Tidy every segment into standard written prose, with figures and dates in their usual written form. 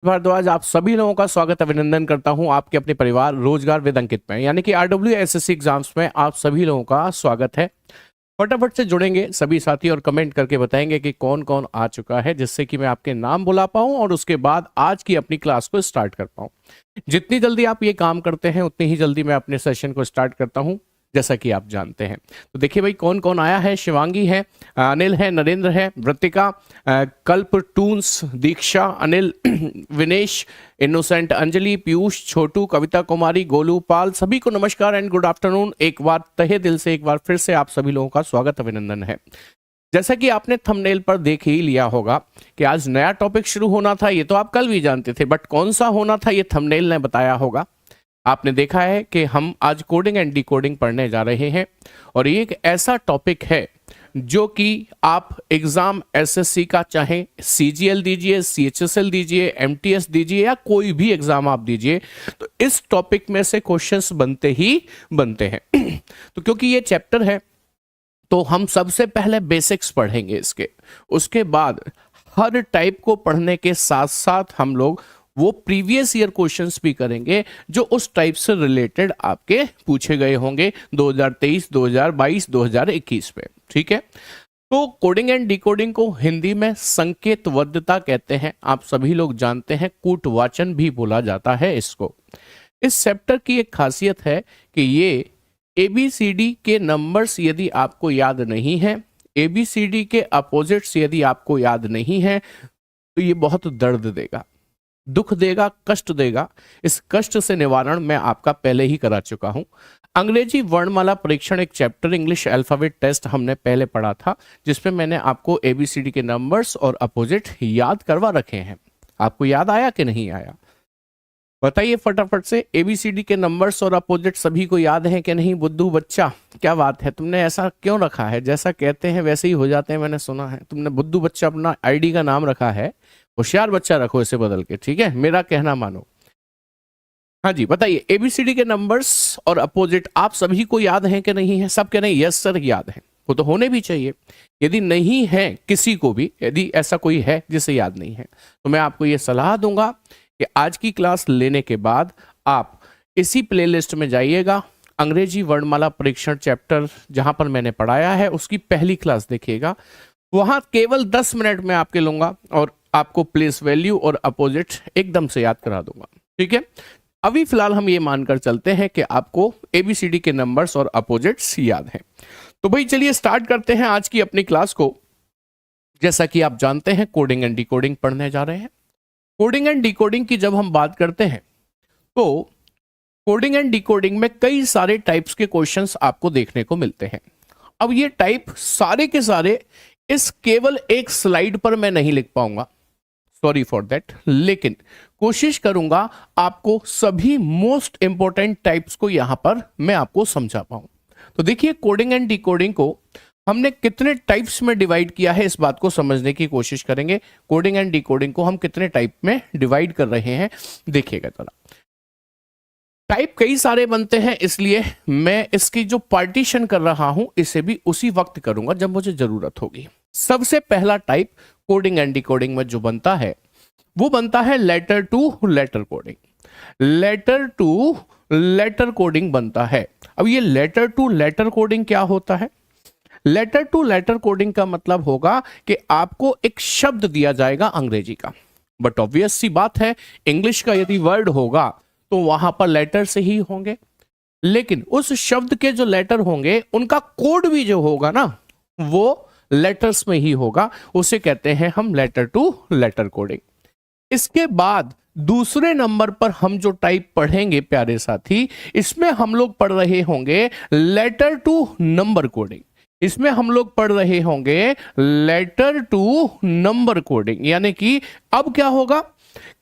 भारद्वाज, आप सभी लोगों का स्वागत अभिनंदन करता हूं आपके अपने परिवार रोजगार विद अंकित में, यानी कि RWSSC एग्जाम्स में आप सभी लोगों का स्वागत है। फटाफट से जुड़ेंगे सभी साथी और कमेंट करके बताएंगे कि कौन कौन आ चुका है, जिससे कि मैं आपके नाम बुला पाऊं और उसके बाद आज की अपनी क्लास को स्टार्ट कर पाऊं। जितनी जल्दी आप ये काम करते हैं उतनी ही जल्दी मैं अपने सेशन को स्टार्ट करता हूं, जैसा कि आप जानते हैं। तो देखिए भाई, कौन कौन आया है। शिवांगी है, अनिल है, नरेंद्र है, वृतिका, कल्प, टून्स, दीक्षा, अनिल, विनेश, इनोसेंट, अंजलि, पीयूष, छोटू, कविता कुमारी, गोलू, पाल, सभी को नमस्कार एंड गुड आफ्टरनून। एक बार तहे दिल से एक बार फिर से आप सभी लोगों का स्वागत अभिनंदन है। जैसा कि आपने थंबनेल पर देख ही लिया होगा कि आज नया टॉपिक शुरू होना था, ये तो आप कल भी जानते थे, बट कौन सा होना था ये थंबनेल ने बताया होगा। आपने देखा है कि हम आज कोडिंग एंड डिकोडिंग पढ़ने जा रहे हैं और ये एक ऐसा टॉपिक है जो कि आप एग्जाम एसएससी का चाहे सीजीएल दीजिए, सीएचएसएल दीजिए, एमटीएस दीजिए या कोई भी एग्जाम आप दीजिए, तो इस टॉपिक में से क्वेश्चंस बनते ही बनते हैं। तो क्योंकि ये चैप्टर है तो हम सबसे पहले बेसिक्स पढ़ेंगे इसके, उसके बाद हर टाइप को पढ़ने के साथ साथ हम लोग वो प्रीवियस ईयर क्वेश्चंस भी करेंगे जो उस टाइप से रिलेटेड आपके पूछे गए होंगे 2023, 2022, 2021 पे। ठीक है, तो कोडिंग एंड डिकोडिंग को हिंदी में संकेतबद्धता कहते हैं, आप सभी लोग जानते हैं, कूटवाचन भी बोला जाता है इसको। इस चैप्टर की एक खासियत है कि ये ABCD के नंबर्स यदि आपको याद नहीं है, ABCD के अपोजिट्स यदि आपको याद नहीं है, तो ये बहुत दर्द देगा, दुख देगा, कष्ट देगा। इस कष्ट से निवारण मैं आपका पहले ही करा चुका हूं। अंग्रेजी वर्णमाला परीक्षण एक चैप्टर इंग्लिश अल्फाबेट टेस्ट हमने पहले पढ़ा था, जिसमें मैंने आपको ABCD के नंबर्स और अपोजिट याद करवा रखे हैं। आपको याद आया कि नहीं आया, बताइए फटाफट से। ABCD के नंबर्स और अपोजिट सभी को याद है कि नहीं? बुद्धू बच्चा, क्या बात है, तुमने ऐसा क्यों रखा है? जैसा कहते हैं वैसे ही हो जाते हैं, मैंने सुना है। तुमने बुद्धू बच्चा अपना ID का नाम रखा है, होशियार बच्चा रखो इसे बदल के, ठीक है, मेरा कहना मानो। हाँ जी, बताइए ABCD के नंबर्स और अपोजिट आप सभी को याद है कि नहीं है? सब कह रहे हैं यस सर याद है, वो तो होने भी चाहिए। यदि नहीं है किसी को भी, यदि ऐसा कोई है जिसे याद नहीं है, तो मैं आपको यह सलाह दूंगा कि आज की क्लास लेने के बाद आप इसी प्लेलिस्ट में जाइएगा, अंग्रेजी वर्णमाला परीक्षण चैप्टर जहां पर मैंने पढ़ाया है उसकी पहली क्लास देखिएगा। वहां केवल 10 मिनट में आपके लूंगा और आपको प्लेस वैल्यू और अपोजिट एकदम से याद करा दूंगा। ठीक है, अभी फिलहाल हम ये मानकर चलते हैं कि आपको ABCD के नंबर्स और अपोजिट्स याद हैं। तो भाई चलिए स्टार्ट करते हैं आज की अपनी क्लास को। जैसा कि आप जानते हैं कोडिंग एंड डिकोडिंग पढ़ने जा रहे हैं। कोडिंग एंड डिकोडिंग की जब हम बात करते हैं तो कोडिंग एंड डिकोडिंग में कई सारे टाइप्स के क्वेश्चंस आपको देखने को मिलते हैं। अब ये टाइप सारे के सारे इस केवल एक स्लाइड पर मैं नहीं लिख पाऊंगा, सॉरी फॉर दैट, लेकिन कोशिश करूंगा आपको सभी मोस्ट इंपॉर्टेंट टाइप्स को यहां पर मैं आपको समझा पाऊं। तो देखिए, कोडिंग एंड डिकोडिंग को हमने कितने टाइप्स में डिवाइड किया है, इस बात को समझने की कोशिश करेंगे। कोडिंग एंड डिकोडिंग को हम कितने टाइप में डिवाइड कर रहे हैं, देखिएगा जरा। टाइप कई सारे बनते हैं, इसलिए मैं इसकी जो पार्टीशन कर रहा हूं इसे भी उसी वक्त करूंगा जब मुझे जरूरत होगी। सबसे पहला टाइप कोडिंग एंड डिकोडिंग में जो बनता है वो बनता है letter to letter coding. Letter to letter coding बनता है। अब ये लेटर टू लेटर कोडिंग क्या होता है? लेटर टू लेटर कोडिंग का मतलब होगा कि आपको एक शब्द दिया जाएगा अंग्रेजी का, बट ऑब्वियस सी बात है इंग्लिश का यदि वर्ड होगा तो वहां पर लेटर से ही होंगे, लेकिन उस शब्द के जो लेटर होंगे उनका कोड भी जो होगा ना वो लेटर्स में ही होगा, उसे कहते हैं हम लेटर टू लेटर कोडिंग। इसके बाद दूसरे नंबर पर हम जो टाइप पढ़ेंगे प्यारे साथी, इसमें हम लोग पढ़ रहे होंगे लेटर टू नंबर कोडिंग। इसमें हम लोग पढ़ रहे होंगे लेटर टू नंबर कोडिंग, यानी कि अब क्या होगा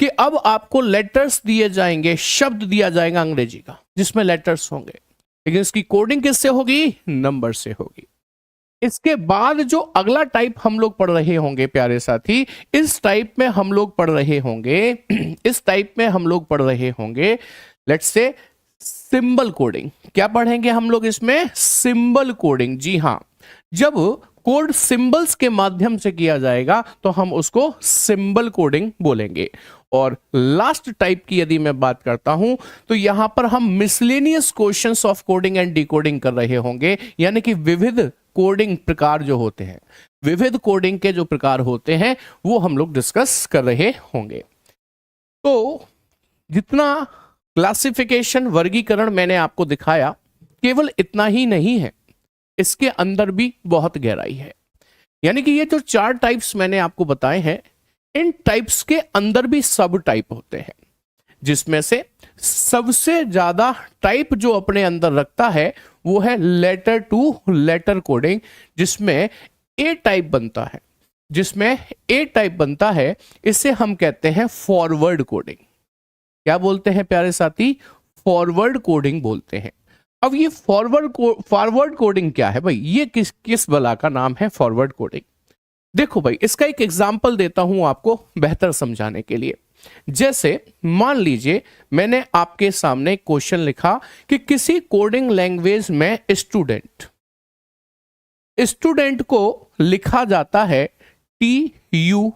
कि अब आपको लेटर्स दिए जाएंगे, शब्द दिया जाएगा अंग्रेजी का जिसमें लेटर्स होंगे, लेकिन इसकी कोडिंग किससे होगी? नंबर से होगी। इसके बाद जो अगला टाइप हम लोग पढ़ रहे होंगे प्यारे साथी, इस टाइप में हम लोग पढ़ रहे होंगे इस टाइप में हम लोग पढ़ रहे होंगे लेट्स से सिंबल कोडिंग। क्या पढ़ेंगे हम लोग इसमें? Symbol coding. जी हां, जब कोड सिंबल्स के माध्यम से किया जाएगा तो हम उसको सिंबल कोडिंग बोलेंगे। और लास्ट टाइप की यदि मैं बात करता हूं तो यहां पर हम miscellaneous questions of coding and decoding कर रहे होंगे, यानी कि विविध कोडिंग प्रकार जो होते हैं, विविध कोडिंग के जो प्रकार होते हैं वो हम लोग डिस्कस कर रहे होंगे। तो जितना क्लासिफिकेशन वर्गीकरण मैंने आपको दिखाया केवल इतना ही नहीं है, इसके अंदर भी बहुत गहराई है। यानी कि ये जो 4 टाइप्स मैंने आपको बताए हैं, इन टाइप्स के अंदर भी सब टाइप होते हैं, जिसमें से सबसे ज्यादा टाइप जो अपने अंदर रखता है वो है लेटर टू लेटर कोडिंग, जिसमें ए टाइप बनता है। जिसमें ए टाइप बनता है इसे हम कहते हैं फॉरवर्ड कोडिंग। क्या बोलते हैं प्यारे साथी? फॉरवर्ड कोडिंग बोलते हैं। अब ये फॉरवर्ड कोडिंग क्या है भाई? ये किस बला का नाम है फॉरवर्ड कोडिंग? देखो भाई, इसका एक एग्जांपल देता हूं आपको बेहतर समझाने के लिए। जैसे मान लीजिए मैंने आपके सामने एक क्वेश्चन लिखा कि किसी कोडिंग लैंग्वेज में स्टूडेंट को लिखा जाता है TUVEFOU,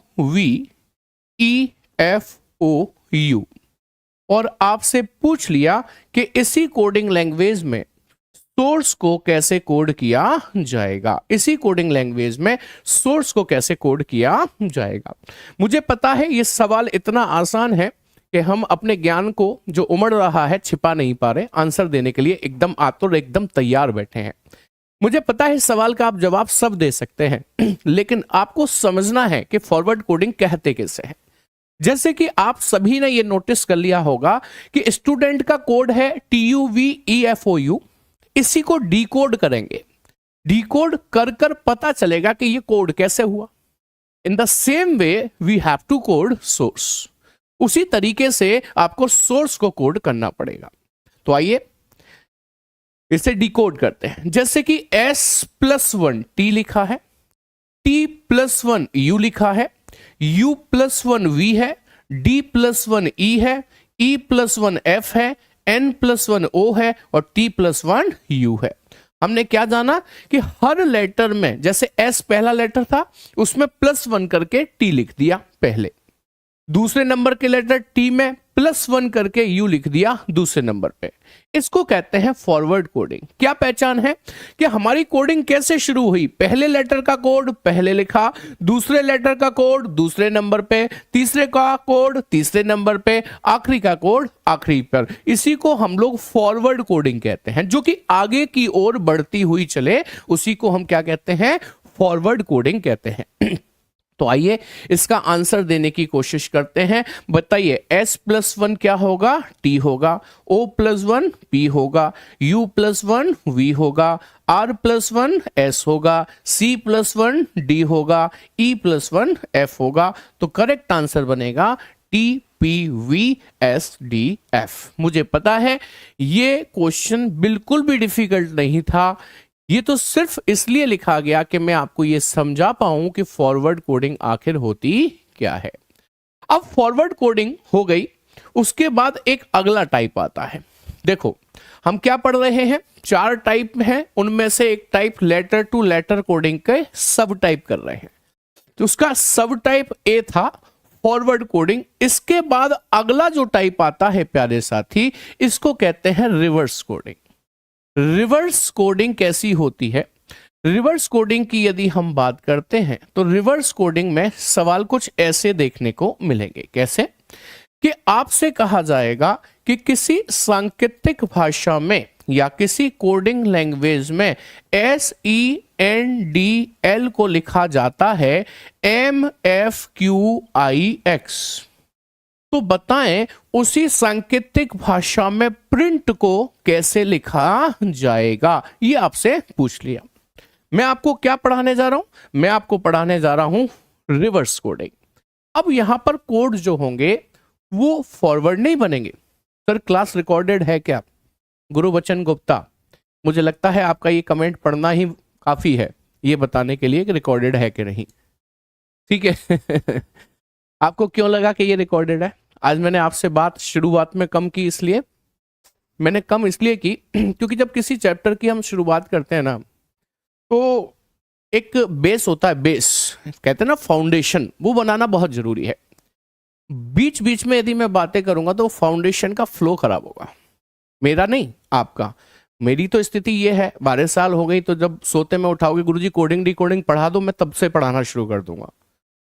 और आपसे पूछ लिया कि इसी कोडिंग लैंग्वेज में सोर्स को कैसे कोड किया जाएगा। इसी कोडिंग लैंग्वेज में सोर्स को कैसे कोड किया जाएगा। मुझे पता है ये सवाल इतना आसान है कि हम अपने ज्ञान को जो उमड़ रहा है छिपा नहीं पा रहे, आंसर देने के लिए एकदम आतुर, एकदम तैयार बैठे हैं। मुझे पता है इस सवाल का आप जवाब सब दे सकते हैं लेकिन आपको समझना है कि फॉरवर्ड कोडिंग कहते कैसे हैं। जैसे कि आप सभी ने ये नोटिस कर लिया होगा कि स्टूडेंट का कोड है TUVEFOU, इसी को डिकोड करेंगे। डिकोड कर कर पता चलेगा कि ये कोड कैसे हुआ। In the same way we have to code source. उसी तरीके से आपको सोर्स को कोड करना पड़ेगा। तो आइए इसे डिकोड करते हैं। जैसे कि S+1 T लिखा है, T+1 U लिखा है, U+1 V है, D+1 E है, E+1 F है, N+1 O है और T+1 U है। हमने क्या जाना कि हर लेटर में, जैसे S पहला लेटर था उसमें +1 करके T लिख दिया पहले, दूसरे नंबर के लेटर T में +1 करके U लिख दिया दूसरे नंबर पे। इसको कहते हैं फॉरवर्ड कोडिंग। क्या पहचान है कि हमारी कोडिंग कैसे शुरू हुई? पहले लेटर का कोड पहले लिखा, दूसरे लेटर का कोड दूसरे नंबर पे, तीसरे का कोड तीसरे नंबर पे, आखिरी का कोड आखिरी पर। इसी को हम लोग फॉरवर्ड कोडिंग कहते हैं, जो कि आगे की ओर बढ़ती हुई चले, उसी को हम क्या कहते हैं? फॉरवर्ड कोडिंग कहते हैं। तो आइए इसका आंसर देने की कोशिश करते हैं। बताइए S+1 क्या होगा? T होगा, O+1 P होगा, U+1 V होगा, R+1 S होगा, C+1 D होगा, E+1 F होगा। तो करेक्ट आंसर बनेगा TPVSDF। मुझे पता है ये क्वेश्चन बिल्कुल भी डिफिकल्ट नहीं था, ये तो सिर्फ इसलिए लिखा गया कि मैं आपको ये समझा पाऊं कि फॉरवर्ड कोडिंग आखिर होती क्या है। अब फॉरवर्ड कोडिंग हो गई, उसके बाद एक अगला टाइप आता है। देखो हम क्या पढ़ रहे हैं? 4 टाइप हैं, उनमें से एक type letter to letter coding के सब टाइप कर रहे हैं। तो उसका सब टाइप ए था फॉरवर्ड कोडिंग। इसके बाद अगला जो टाइप आता है प्यारे साथी, इसको कहते हैं रिवर्स कोडिंग। रिवर्स कोडिंग कैसी होती है? रिवर्स कोडिंग की यदि हम बात करते हैं तो रिवर्स कोडिंग में सवाल कुछ ऐसे देखने को मिलेंगे। कैसे कि आपसे कहा जाएगा कि किसी सांकेतिक भाषा में या किसी कोडिंग लैंग्वेज में SENDL को लिखा जाता है MFQIX। तो बताएं उसी सांकेतिक भाषा में प्रिंट को कैसे लिखा जाएगा? ये आपसे पूछ लिया। मैं आपको क्या पढ़ाने जा रहा हूं? मैं आपको पढ़ाने जा रहा हूं रिवर्स कोडिंग। अब यहां पर कोड जो होंगे वो फॉरवर्ड नहीं बनेंगे। सर क्लास रिकॉर्डेड है क्या? गुरुबचन गुप्ता, मुझे लगता है आपका ये कमेंट पढ़ना ही काफी है ये बताने के लिए कि रिकॉर्डेड है कि नहीं। ठीक है आपको क्यों लगा कि ये रिकॉर्डेड है? आज मैंने आपसे बात शुरुआत में कम की, इसलिए मैंने कम इसलिए की क्योंकि जब किसी चैप्टर की हम शुरुआत करते हैं ना, तो एक बेस होता है, बेस कहते हैं ना फाउंडेशन, वो बनाना बहुत जरूरी है। बीच बीच में यदि मैं बातें करूंगा तो फाउंडेशन का फ्लो खराब होगा, मेरा नहीं आपका। मेरी तो स्थिति ये है, 12 साल हो गई, तो जब सोते में उठाओगे गुरुजी कोडिंग डिकोडिंग पढ़ा दो, मैं तब से पढ़ाना शुरू कर दूंगा।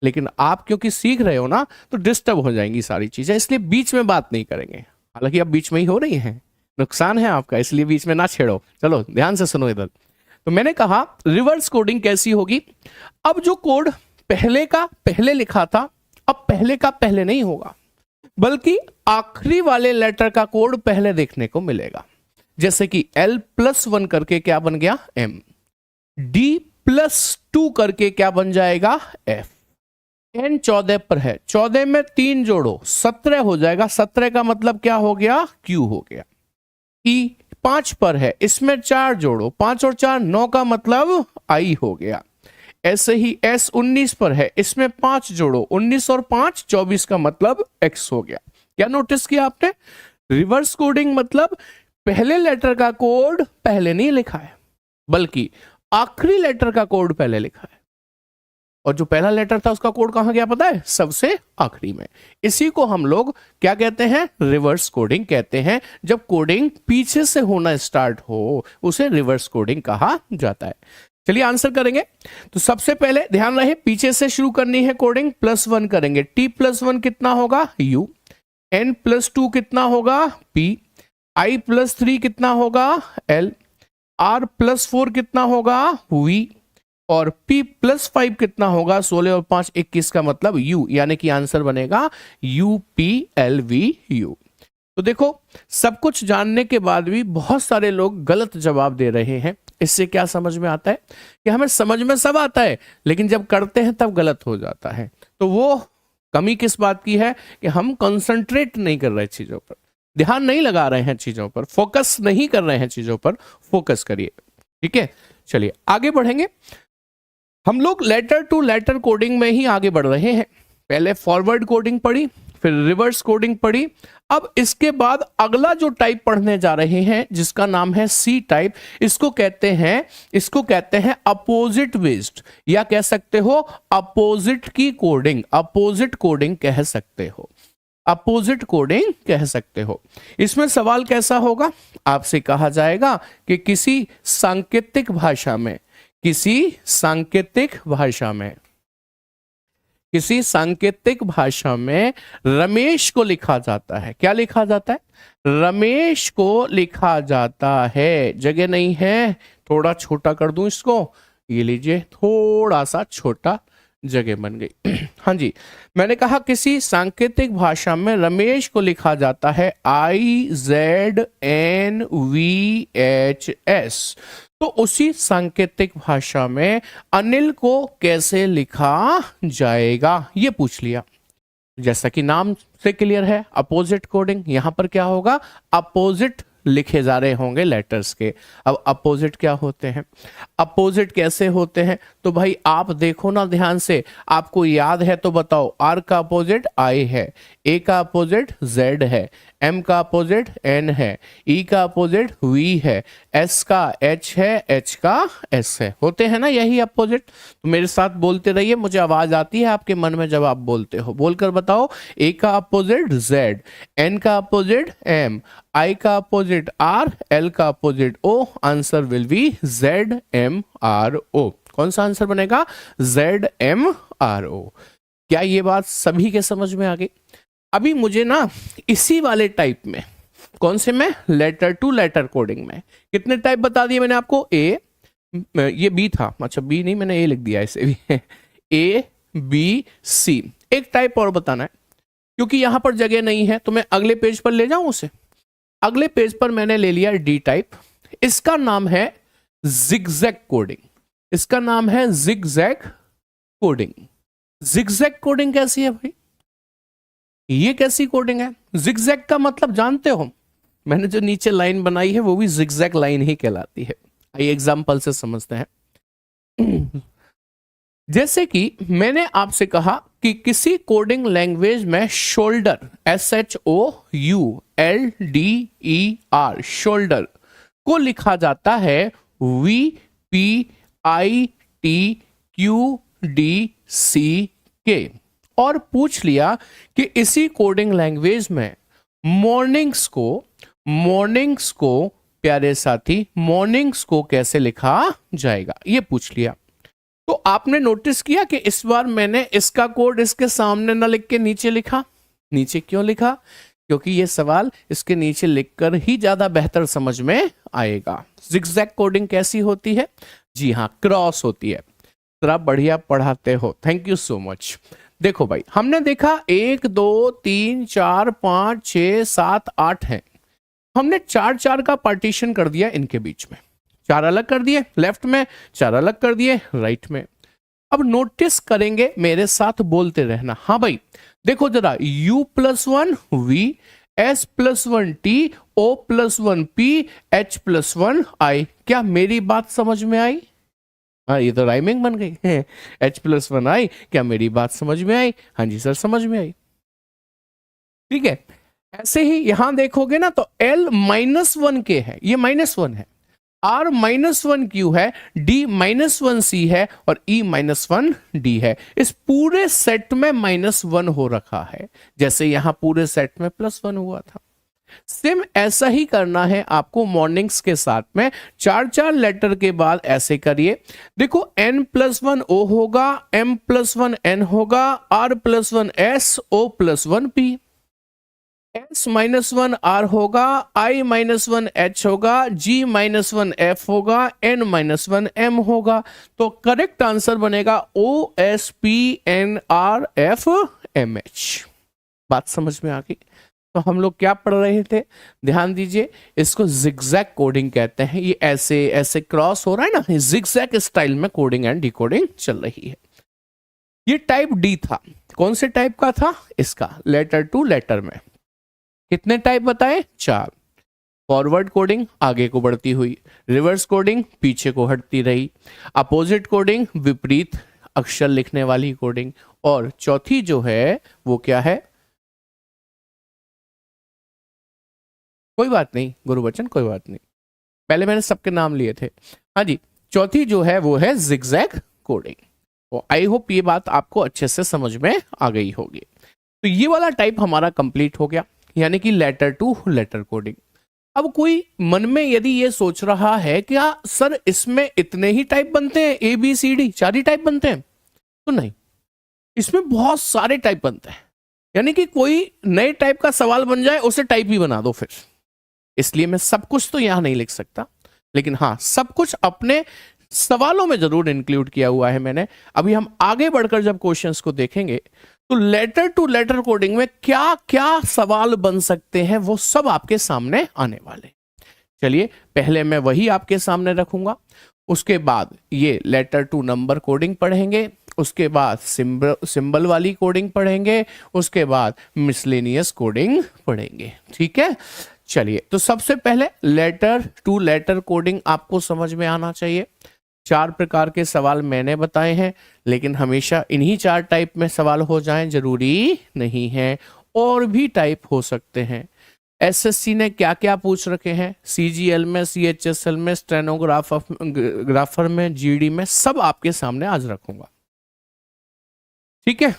लेकिन आप क्योंकि सीख रहे हो ना, तो डिस्टर्ब हो जाएंगी सारी चीजें, इसलिए बीच में बात नहीं करेंगे। हालांकि अब बीच में ही हो रही है, नुकसान है आपका, इसलिए बीच में ना छेड़ो। चलो ध्यान से सुनो इधर। तो मैंने कहा रिवर्स कोडिंग कैसी होगी। अब जो कोड पहले का पहले लिखा था, अब पहले का पहले नहीं होगा, बल्कि आखिरी वाले लेटर का कोड पहले देखने को मिलेगा। जैसे कि L+1 करके क्या बन गया M, D+2 करके क्या बन जाएगा F, N 14 पर है, 14 में 3 जोड़ो 17 हो जाएगा, 17 का मतलब क्या हो गया Q हो गया। E 5 पर है, इसमें 4 जोड़ो, 5 और 4 9 का मतलब I हो गया। ऐसे ही S 19 पर है, इसमें 5 जोड़ो, 19 और 5 24 का मतलब X हो गया। क्या नोटिस किया आपने? रिवर्स कोडिंग मतलब पहले लेटर का कोड पहले नहीं लिखा है, बल्कि आखिरी लेटर का कोड पहले लिखा है। और जो पहला लेटर था उसका कोड कहां गया पता है? सबसे आखिरी में। इसी को हम लोग क्या कहते हैं? रिवर्स कोडिंग कहते हैं। जब कोडिंग पीछे से होना स्टार्ट हो उसे रिवर्स कोडिंग कहा जाता है। चलिए आंसर करेंगे। तो सबसे पहले ध्यान रहे, पीछे से शुरू करनी है कोडिंग। +1 करेंगे, T+1 कितना होगा U, N+2 कितना होगा P, I+3 कितना होगा L, R+4 कितना होगा V, और P+5 कितना होगा 16 और 5 21 का मतलब U, यानी कि आंसर बनेगा UPLVU। तो देखो सब कुछ जानने के बाद भी बहुत सारे लोग गलत जवाब दे रहे हैं। इससे क्या समझ में आता है कि हमें समझ में सब आता है, लेकिन जब करते हैं तब गलत हो जाता है। तो वो कमी किस बात की है कि हम कंसंट्रेट नहीं कर रहे चीजों पर, ध्यान नहीं लगा रहे हैं चीजों पर, फोकस नहीं कर रहे हैं चीजों पर। फोकस करिए, ठीक है। चलिए आगे बढ़ेंगे। हम लोग लेटर टू लेटर कोडिंग में ही आगे बढ़ रहे हैं। पहले फॉरवर्ड कोडिंग पढ़ी, फिर रिवर्स कोडिंग पढ़ी। अब इसके बाद अगला जो टाइप पढ़ने जा रहे हैं जिसका नाम है सी टाइप, इसको कहते हैं अपोजिट बेस्ड, या कह सकते हो अपोजिट की कोडिंग, अपोजिट कोडिंग कह सकते हो, अपोजिट कोडिंग कह सकते हो। इसमें सवाल कैसा होगा? आपसे कहा जाएगा कि किसी सांकेतिक भाषा में, किसी सांकेतिक भाषा में रमेश को लिखा जाता है। क्या लिखा जाता है? रमेश को लिखा जाता है। जगह नहीं है, थोड़ा छोटा कर दूं इसको, ये लीजिए, थोड़ा सा छोटा जगह बन गई। हाँ जी, मैंने कहा किसी सांकेतिक भाषा में रमेश को लिखा जाता है IZNVHS। तो उसी सांकेतिक भाषा में अनिल को कैसे लिखा जाएगा ये पूछ लिया। जैसा कि नाम से क्लियर है, अपोजिट कोडिंग। यहां पर क्या होगा? अपोजिट लिखे जा रहे होंगे लेटर्स के। अब अपोजिट क्या होते हैं, अपोजिट कैसे होते हैं? तो भाई आप देखो ना ध्यान से, आपको याद है तो बताओ। आर का अपोजिट आई है, ए का अपोजिट जेड है, एम का अपोजिट एन है, ई का अपोजिट वी है, एस का एच है, एच का एस है। होते हैं ना यही अपोजिट। तो मेरे साथ बोलते रहिए, मुझे आवाज आती है आपके मन में जब आप बोलते हो। बोलकर बताओ। ए का अपोजिट जेड, एन का अपोजिट एम, आई का अपोजिट आर, एल का opposite O. Answer will be ZMRO। कौन सा आंसर बनेगा? ZMRO। क्या ये बात सभी के समझ में आ गई? अभी मुझे ना इसी वाले टाइप में, कौन से में? लेटर टू लेटर कोडिंग में। कितने टाइप बता दिए मैंने आपको? ए, ये बी था, अच्छा बी नहीं, मैंने ए लिख दिया इसे भी। A B C। एक टाइप और बताना है, क्योंकि यहां पर जगह नहीं है तो मैं अगले पेज पर ले जाऊं उसे। अगले पेज पर मैंने ले लिया डी टाइप। इसका नाम है जिगजैग कोडिंग। इसका नाम है जिगजैग कोडिंग। जिगजैग कोडिंग कैसी है भाई? ये कैसी कोडिंग है? जिगजैग का मतलब जानते हो? मैंने जो नीचे लाइन बनाई है वो भी जिगजैग लाइन ही कहलाती है। आइए एग्जांपल से समझते हैं। जैसे कि मैंने आपसे कहा कि किसी कोडिंग लैंग्वेज में शोल्डर, SHOULDER, शोल्डर को लिखा जाता है VPITQDCK। और पूछ लिया कि इसी कोडिंग लैंग्वेज में मॉर्निंग्स को प्यारे साथी मॉर्निंग्स को कैसे लिखा जाएगा, ये पूछ लिया। तो आपने नोटिस किया कि इस बार मैंने इसका कोड इसके सामने न लिख के नीचे लिखा। नीचे क्यों लिखा? क्योंकि ये सवाल इसके नीचे लिखकर ही ज्यादा बेहतर समझ में आएगा। जिगजैग कोडिंग कैसी होती है? जी हाँ, क्रॉस होती है। तो आप बढ़िया पढ़ाते हो, थैंक यू सो मच। देखो भाई, हमने देखा 1 2 3 4 5 6 7 8 है। हमने 4 4 का पार्टीशन कर दिया इनके बीच में, 4 अलग कर दिए लेफ्ट में, 4 अलग कर दिए राइट में। अब नोटिस करेंगे, मेरे साथ बोलते रहना। हाँ भाई देखो जरा, u+1 v, s+1 t, o+1 p, h+1 i। क्या मेरी बात समझ में आई? हाँ, ये तो राइमिंग बन गई है। h+1 i, क्या मेरी बात समझ में आई? हाँ जी सर, समझ में आई। ठीक है, ऐसे ही यहां देखोगे ना तो l-1k है, ये -1 है, r-1q है, d-1c है और e-1d है। इस पूरे सेट में -1 हो रखा है, जैसे यहां पूरे सेट में +1 हुआ था। सेम ऐसा ही करना है आपको मॉर्निंग्स के साथ में। 4 4 लेटर के बाद ऐसे करिए। देखो n+1 o होगा, m+1 n होगा, r+1 s, o+1 p, s-1 r होगा, i-1 h होगा, g-1 f होगा, n-1 m होगा। तो करेक्ट आंसर बनेगा o s p n r f m h। बात समझ में आ गई? तो हम लोग क्या पढ़ रहे थे, ध्यान दीजिए। इसको जिगजैग कोडिंग कहते हैं। ये ऐसे ऐसे क्रॉस हो रहा है ना, जिगजैग स्टाइल में कोडिंग एंड डिकोडिंग चल रही है। ये टाइप डी था। कौन से टाइप का था? इसका लेटर टू लेटर में। कितने टाइप बताए? 4। फॉरवर्ड कोडिंग आगे को बढ़ती हुई, रिवर्स कोडिंग पीछे को हटती रही, अपोजिट कोडिंग विपरीत अक्षर लिखने वाली कोडिंग, और चौथी जो है वो क्या है? कोई बात नहीं गुरुबचन, कोई बात नहीं, पहले मैंने सबके नाम लिए थे। हाँ जी, चौथी जो है वो है जिगजैग कोडिंग। तो आई होप ये बात आपको अच्छे से समझ में आ गई होगी। तो ये वाला टाइप हमारा कंप्लीट हो गया, यानी कि लेटर टू लेटर कोडिंग। अब कोई मन में यदि ये सोच रहा है कि क्या सर इसमें इतने ही टाइप बनते हैं, ABCD 4 ही टाइप बनते हैं? तो नहीं, इसमें बहुत सारे टाइप बनते हैं। यानी कि कोई नए टाइप का सवाल बन जाए उसे टाइप ही बना दो फिर। इसलिए मैं सब कुछ तो यहां नहीं लिख सकता, लेकिन हाँ सब कुछ अपने सवालों में जरूर इंक्लूड किया हुआ है मैंने। अभी हम आगे बढ़कर जब क्वेश्चंस को देखेंगे तो लेटर टू लेटर कोडिंग में क्या क्या सवाल बन सकते हैं वो सब आपके सामने आने वाले। चलिए पहले मैं वही आपके सामने रखूंगा, उसके बाद ये लेटर टू नंबर कोडिंग पढ़ेंगे, उसके बाद सिंबल वाली कोडिंग पढ़ेंगे, उसके बाद मिसलेनियस कोडिंग पढ़ेंगे। ठीक है, चलिए तो सबसे पहले लेटर टू लेटर कोडिंग आपको समझ में आना चाहिए। 4 प्रकार के सवाल मैंने बताए हैं, लेकिन हमेशा इन्हीं 4 टाइप में सवाल हो जाएं जरूरी नहीं है, और भी टाइप हो सकते हैं। एसएससी ने क्या क्या पूछ रखे हैं, CGL में, CHSL में, स्टेनोग्राफर में, GD में, सब आपके सामने आज रखूंगा। ठीक है,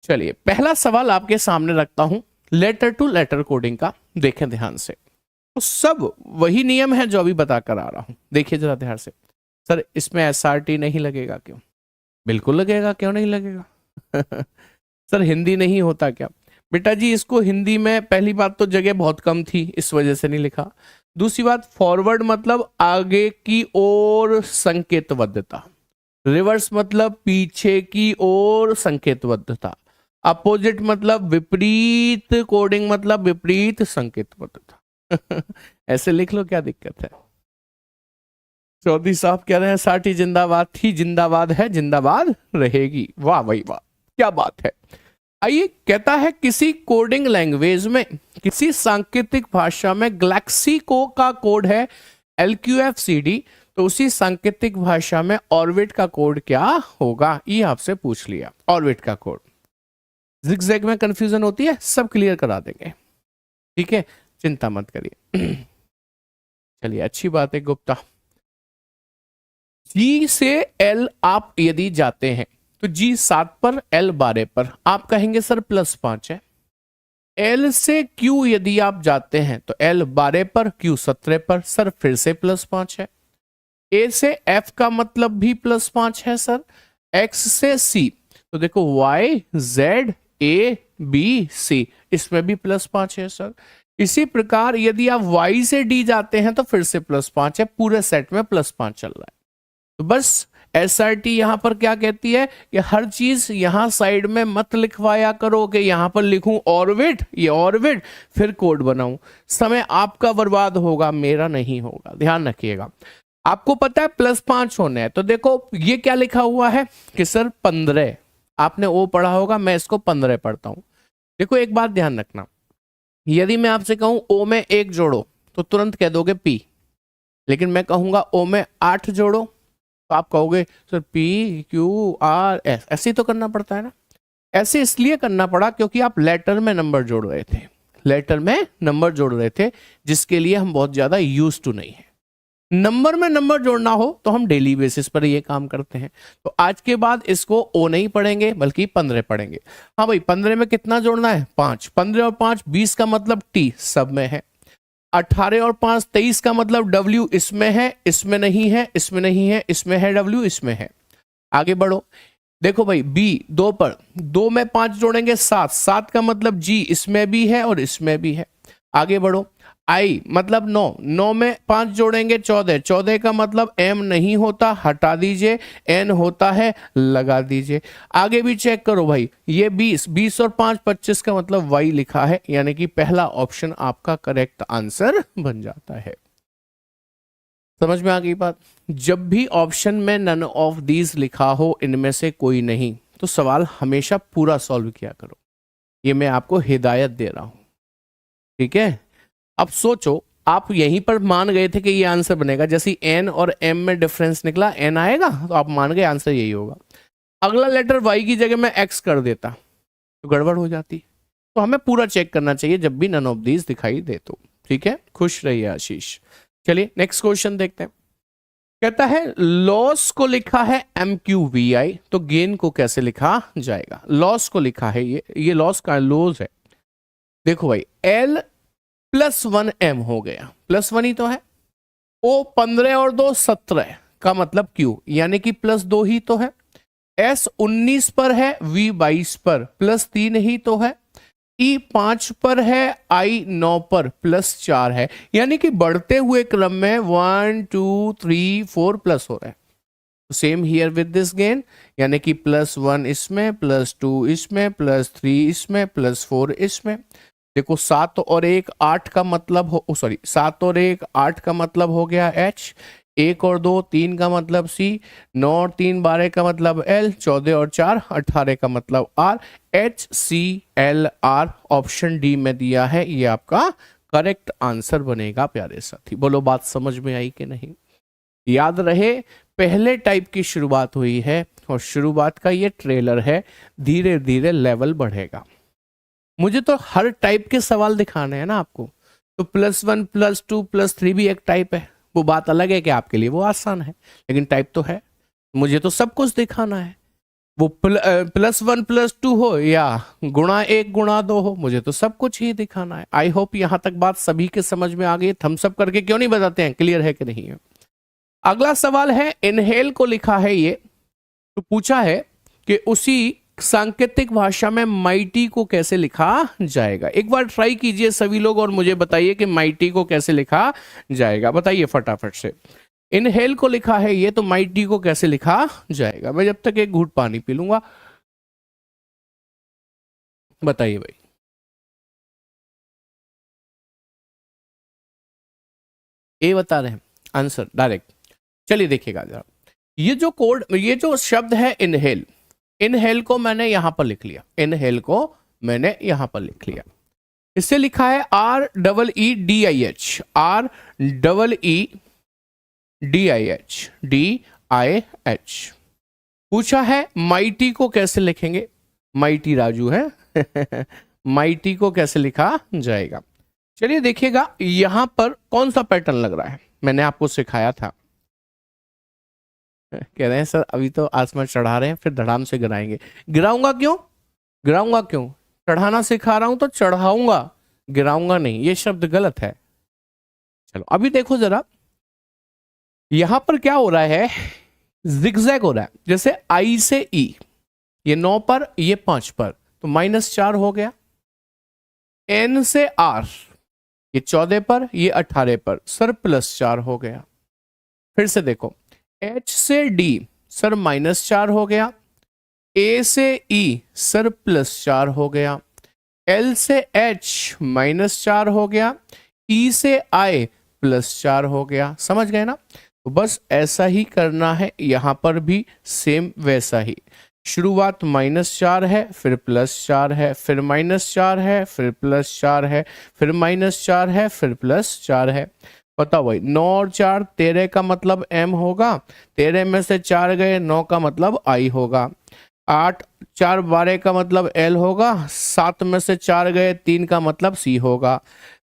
चलिए पहला सवाल आपके सामने रखता हूं लेटर टू लेटर कोडिंग का। देखें ध्यान से, तो सब वही नियम है जो अभी बताकर आ रहा हूं। देखिए जरा ध्यान से। सर इसमें SRT नहीं लगेगा क्यों? बिल्कुल लगेगा, क्यों नहीं लगेगा? सर हिंदी नहीं होता क्या? बेटा जी इसको हिंदी में पहली बात तो जगह बहुत कम थी, इस वजह से नहीं लिखा। दूसरी बात, फॉरवर्ड मतलब आगे की ओर संकेतबद्धता, रिवर्स मतलब पीछे की ओर संकेतबद्धता, अपोजिट मतलब विपरीत, कोडिंग मतलब विपरीत संकेतबद्धता। ऐसे लिख लो, क्या दिक्कत है? चौधरी साहब कह रहे हैं साठी जिंदाबाद थी, जिंदाबाद है, जिंदाबाद रहेगी। वाह भाई वाह, क्या बात है। आइए, कहता है किसी कोडिंग लैंग्वेज में, किसी सांकेतिक भाषा में गैलेक्सी को का कोड है LQFCD, तो उसी सांकेतिक भाषा में ऑर्बिट का कोड क्या होगा? ये आपसे पूछ लिया, ऑर्बिट का कोड। जिगजैग में कंफ्यूजन होती है, सब क्लियर करा देंगे। ठीक है, चिंता मत करिए। चलिए अच्छी बात है गुप्ता। G से L आप यदि जाते हैं तो G 7 पर, L 12 पर। आप कहेंगे सर +5 है। L से Q यदि आप जाते हैं तो L 12 पर, Q 17 पर, सर फिर से +5 है। A से F का मतलब भी +5 है सर। X से C, तो देखो Y Z A B C, इसमें भी +5 है सर। इसी प्रकार यदि आप Y से D जाते हैं तो फिर से +5 है, पूरे सेट में +5 चल रहा है। तो बस SRT यहां पर क्या कहती है कि हर चीज यहां साइड में मत लिखवाया करो कि यहां पर लिखूं ऑर्बिट, ये ऑर्बिट, फिर कोड बनाऊं। समय आपका बर्बाद होगा, मेरा नहीं होगा, ध्यान रखिएगा। आपको पता है +5 होने हैं, तो देखो ये क्या लिखा हुआ है कि सर 15, आपने O पढ़ा होगा, मैं इसको 15 पढ़ता हूं। देखो एक बात ध्यान रखना, यदि मैं आपसे कहूं O में 1 जोड़ो तो तुरंत कह दोगे P, लेकिन मैं कहूंगा O में 8 जोड़ो तो आप कहोगे सर PQRS, ऐसे ही तो करना पड़ता है ना। ऐसे इसलिए करना पड़ा क्योंकि आप लेटर में नंबर जोड़ रहे थे, लेटर में नंबर जोड़ रहे थे, जिसके लिए हम बहुत ज्यादा यूज टू नहीं है। नंबर में नंबर जोड़ना हो तो हम डेली बेसिस पर ये काम करते हैं। तो आज के बाद इसको O नहीं पढ़ेंगे बल्कि 15 पढ़ेंगे। हाँ भाई, 15 में कितना जोड़ना है? 5। 15 और 5 20 का मतलब T सब में है। 18 और 5 23 का मतलब W इसमें है, इसमें नहीं है, इसमें नहीं है, इसमें है W, इसमें है। आगे बढ़ो, देखो भाई B 2 पर, 2 में 5 जोड़ेंगे 7, 7 का मतलब G इसमें भी है और इसमें भी है। आगे बढ़ो, I मतलब 9, 9 में 5 जोड़ेंगे 14, 14 का मतलब M नहीं होता, हटा दीजिए, N होता है, लगा दीजिए। आगे भी चेक करो भाई, ये 20, 20 और 5 25 का मतलब Y लिखा है, यानी कि पहला ऑप्शन आपका करेक्ट आंसर बन जाता है। समझ में आ गई बात? जब भी ऑप्शन में नन ऑफ दीज लिखा हो, इनमें से कोई नहीं, तो सवाल हमेशा पूरा सॉल्व किया करो। ये मैं आपको हिदायत दे रहा हूं, ठीक है। अब सोचो, आप यहीं पर मान गए थे कि ये आंसर बनेगा, जैसे N और M में डिफरेंस निकला, N आएगा, तो आप मान गए आंसर यही होगा। अगला लेटर Y की जगह मैं X कर देता तो गड़बड़ हो जाती। तो हमें पूरा चेक करना चाहिए जब भी नन ऑफ दीज दिखाई दे तो, ठीक है। खुश रहिए आशीष। चलिए नेक्स्ट क्वेश्चन देखते हैं। कहता है लॉस को लिखा है MQVI, तो गेन को कैसे लिखा जाएगा? लॉस को लिखा है, ये लॉस का लॉस है। देखो भाई, L +1 M हो गया, +1 ही तो है। O 15 और 2 17 का मतलब Q, यानी कि +2 ही तो है। S 19 पर है, V 22 पर, +3 ही तो है। E 5 पर है, I 9 पर, +4 है, यानी कि बढ़ते हुए क्रम में 1 2 3 4 प्लस हो रहा है। Same here with this gain, यानी कि +1 इसमें, +2 इसमें, +3 इसमें, +4 इसमें। देखो 7 और 1 8 का मतलब हो, सॉरी 7 और 1 8 का मतलब हो गया H, 1 और 2 3 का मतलब C, 9 और 3 12 का मतलब L, 14 और 4 18 का मतलब R, HCLR ऑप्शन डी में दिया है, ये आपका करेक्ट आंसर बनेगा प्यारे साथी। बोलो बात समझ में आई कि नहीं? याद रहे, पहले टाइप की शुरुआत हुई है और शुरुआत का ये ट्रेलर है, धीरे धीरे लेवल बढ़ेगा। मुझे तो हर टाइप के सवाल दिखाने हैं ना आपको, तो +1 +2 +3 भी एक टाइप है। वो बात अलग है कि आपके लिए वो आसान है, लेकिन टाइप तो है। मुझे तो सब कुछ दिखाना है, वो +1 +2 हो या ×1 ×2 हो, मुझे तो सब कुछ ही दिखाना है। आई होप यहां तक बात सभी के समझ में आ गई। थम्स अप करके क्यों नहीं बताते हैं क्लियर है कि नहीं है? अगला सवाल है, इनहेल को लिखा है ये, तो पूछा है कि उसी सांकेतिक भाषा में माइटी को कैसे लिखा जाएगा। एक बार ट्राई कीजिए सभी लोग और मुझे बताइए कि माइटी को कैसे लिखा जाएगा। बताइए फटाफट से। इनहेल को लिखा है ये, तो माइटी को कैसे लिखा जाएगा? मैं जब तक एक घूंट पानी पी लूंगा, बताइए भाई। ए बता रहे हैं आंसर डायरेक्ट। चलिए देखिएगा जरा, ये जो शब्द है इनहेल, इनहेल को मैंने यहां पर लिख लिया, इनहेल को मैंने यहां पर लिख लिया। इससे लिखा है REEDIH, REEDIH। पूछा है माइटी को कैसे लिखेंगे? माइटी राजू है माइटी को कैसे लिखा जाएगा? चलिए देखिएगा, यहां पर कौन सा पैटर्न लग रहा है, मैंने आपको सिखाया था। कह रहे हैं सर अभी तो आसमान चढ़ा रहे हैं, फिर धड़ाम से गिराएंगे। गिराऊंगा क्यों? गिराऊंगा क्यों? चढ़ाना सिखा रहा हूं तो चढ़ाऊंगा, गिराऊंगा नहीं। ये शब्द गलत है। चलो अभी देखो जरा, यहां पर क्या हो रहा है, जिगजैग हो रहा है। जैसे आई से ई, ये 9 पर, ये 5 पर, तो -4 हो गया। एन से आर, ये 14 पर, ये 18 पर, सर +4 हो गया। फिर से देखो, एच से डी, सर -4 हो गया। ए से ई, सर +4 हो गया। एल से एच, -4 हो गया। ई से आई, +4 हो गया। समझ गए ना? तो बस ऐसा ही करना है, यहां पर भी सेम वैसा ही। शुरुआत -4 है, फिर +4 है, फिर -4 है, फिर +4 है, फिर -4 है, फिर +4 है। पता भाई, 9 और 4 13 का मतलब m होगा। 13 में से 4 गए, 9 का मतलब i होगा। 8 4 12 का मतलब l होगा। 7 में से 4 गए, 3 का मतलब c होगा।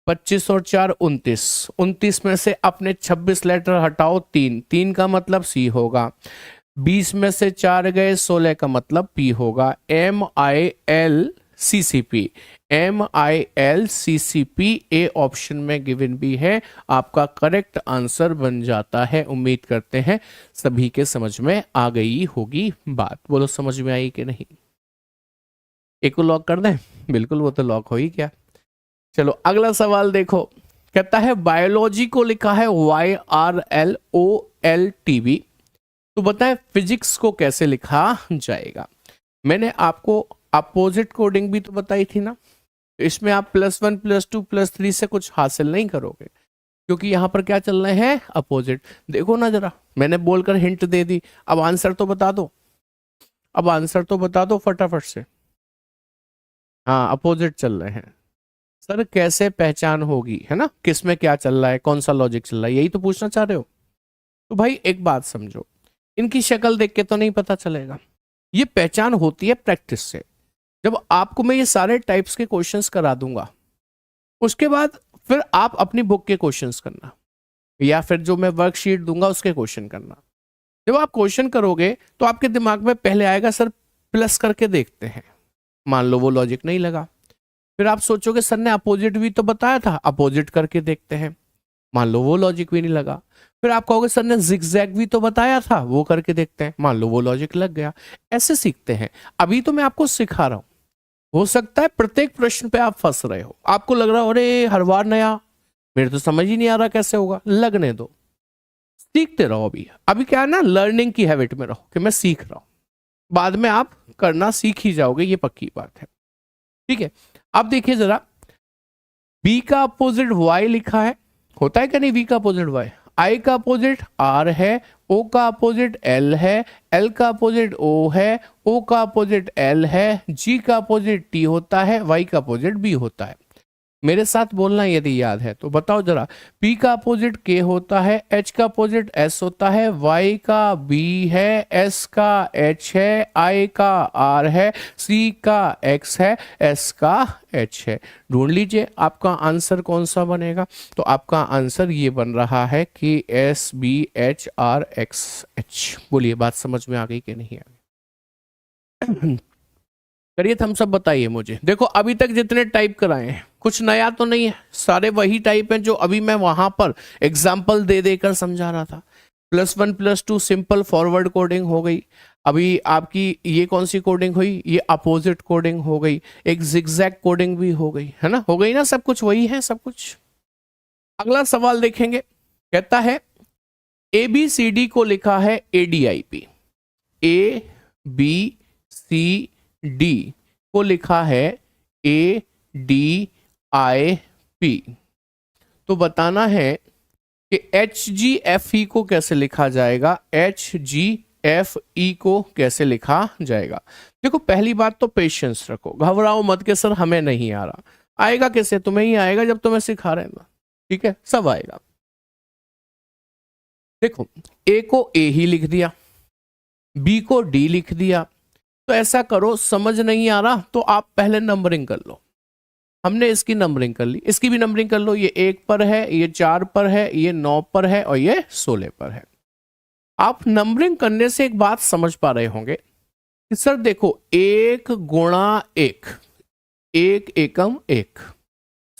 25 और 4 29, 29 में से अपने 26 लेटर हटाओ, 3, 3 का मतलब सी होगा। 20 में से 4 गए, 16 का मतलब पी होगा। MILCCP, MILCCP ए ऑप्शन में गिवन भी है, आपका करेक्ट आंसर बन जाता है। उम्मीद करते हैं सभी के समझ में आ गई होगी बात। बोलो समझ में आई कि नहीं? एक को लॉक कर दें? बिल्कुल, वो तो लॉक हो ही क्या। चलो अगला सवाल देखो, कहता है बायोलॉजी को लिखा है YRLOLTB, तो बताएं फिजिक्स को कैसे लिखा जाएगा। मैंने आपको अपोजिट कोडिंग भी तो बताई थी ना, तो इसमें आप +1 +2 +3 से कुछ हासिल नहीं करोगे, क्योंकि यहां पर क्या चल रहे हैं, अपोजिट। देखो ना जरा, मैंने बोलकर हिंट दे दी, अब आंसर तो बता दो, अब आंसर तो बता दो फटाफट से। हाँ, अपोजिट चल रहे हैं। सर कैसे पहचान होगी, है ना, किस में क्या चल रहा है, कौन सा लॉजिक चल रहा है, यही तो पूछना चाह रहे हो। तो भाई एक बात समझो, इनकी शक्ल देख के तो नहीं पता चलेगा, ये पहचान होती है प्रैक्टिस से। जब आपको मैं ये सारे टाइप्स के क्वेश्चंस करा दूंगा, उसके बाद फिर आप अपनी बुक के क्वेश्चंस करना, या फिर जो मैं वर्कशीट दूंगा उसके क्वेश्चन करना। जब आप क्वेश्चन करोगे तो आपके दिमाग में पहले आएगा सर प्लस करके देखते हैं, मान लो वो लॉजिक नहीं लगा, फिर आप सोचोगे सर ने अपोजिट भी तो बताया था, अपोजिट करके देखते हैं, मान लो वो लॉजिक भी नहीं लगा। फिर आप कहोगे सर ने जिगजैग भी तो बताया था, वो करके देखते हैं, मान लो वो लॉजिक लग गया। ऐसे सीखते हैं। अभी तो मैं आपको सिखा रहा हूं, हो सकता है प्रत्येक प्रश्न पे आप फंस रहे हो, आपको लग रहा हो अरे हर बार नया, मेरे तो समझ ही नहीं आ रहा कैसे होगा। लगने दो, सीखते रहो। अभी अभी क्या है ना, लर्निंग की हैबिट में रहो कि मैं सीख रहा हूं, बाद में आप करना सीख ही जाओगे, ये पक्की बात है। ठीक है, अब देखिए जरा, बी का अपोजिट वाई लिखा है, होता है क्या नहीं, बी का अपोजिट वाई। आई का अपोजिट आर है, ओ का अपोजिट एल है, एल का अपोजिट ओ है, ओ का अपोजिट एल है, जी का अपोजिट टी होता है, वाई का अपोजिट बी होता है। मेरे साथ बोलना यदि याद है तो बताओ जरा, P का अपोजिट K होता है, H का अपोजिट S होता है, Y का B है, S का H है, I का R है, C का X है, S का H है। ढूंढ लीजिए आपका आंसर कौन सा बनेगा। तो आपका आंसर ये बन रहा है कि SBHRXH। बोलिए बात समझ में आ गई कि नहीं आ गई? करिए थम्स अप, बताइए मुझे। देखो अभी तक जितने टाइप कराए हैं कुछ नया तो नहीं है, सारे वही टाइप हैं जो अभी मैं वहां पर एग्जाम्पल दे देकर समझा रहा था। +1 +2 सिंपल फॉरवर्ड कोडिंग हो गई। अभी आपकी ये कौन सी कोडिंग हुई, ये अपोजिट कोडिंग हो गई। एक जिगजैग कोडिंग भी हो गई, है ना, हो गई ना, सब कुछ वही है सब कुछ। अगला सवाल देखेंगे, कहता है ABCD को लिखा है ADIP, ABCD को लिखा है ADIP, तो बताना है कि HGFE को कैसे लिखा जाएगा, HGFE को कैसे लिखा जाएगा। देखो पहली बात तो पेशेंस रखो, घबराओ मत कि सर हमें नहीं आ रहा। आएगा कैसे, तुम्हें ही आएगा जब तुम्हें सिखा रहे हैं। ठीक है, सब आएगा। देखो A को A ही लिख दिया, B को D लिख दिया, तो ऐसा करो, समझ नहीं आ रहा तो आप पहले नंबरिंग कर लो। हमने इसकी नंबरिंग कर ली, इसकी भी नंबरिंग कर लो। ये 1 पर है, ये 4 पर है, ये 9 पर है और ये 16 पर है। आप नंबरिंग करने से एक बात समझ पा रहे होंगे कि सर देखो, 1 गुणा 1, 1 एकम 1,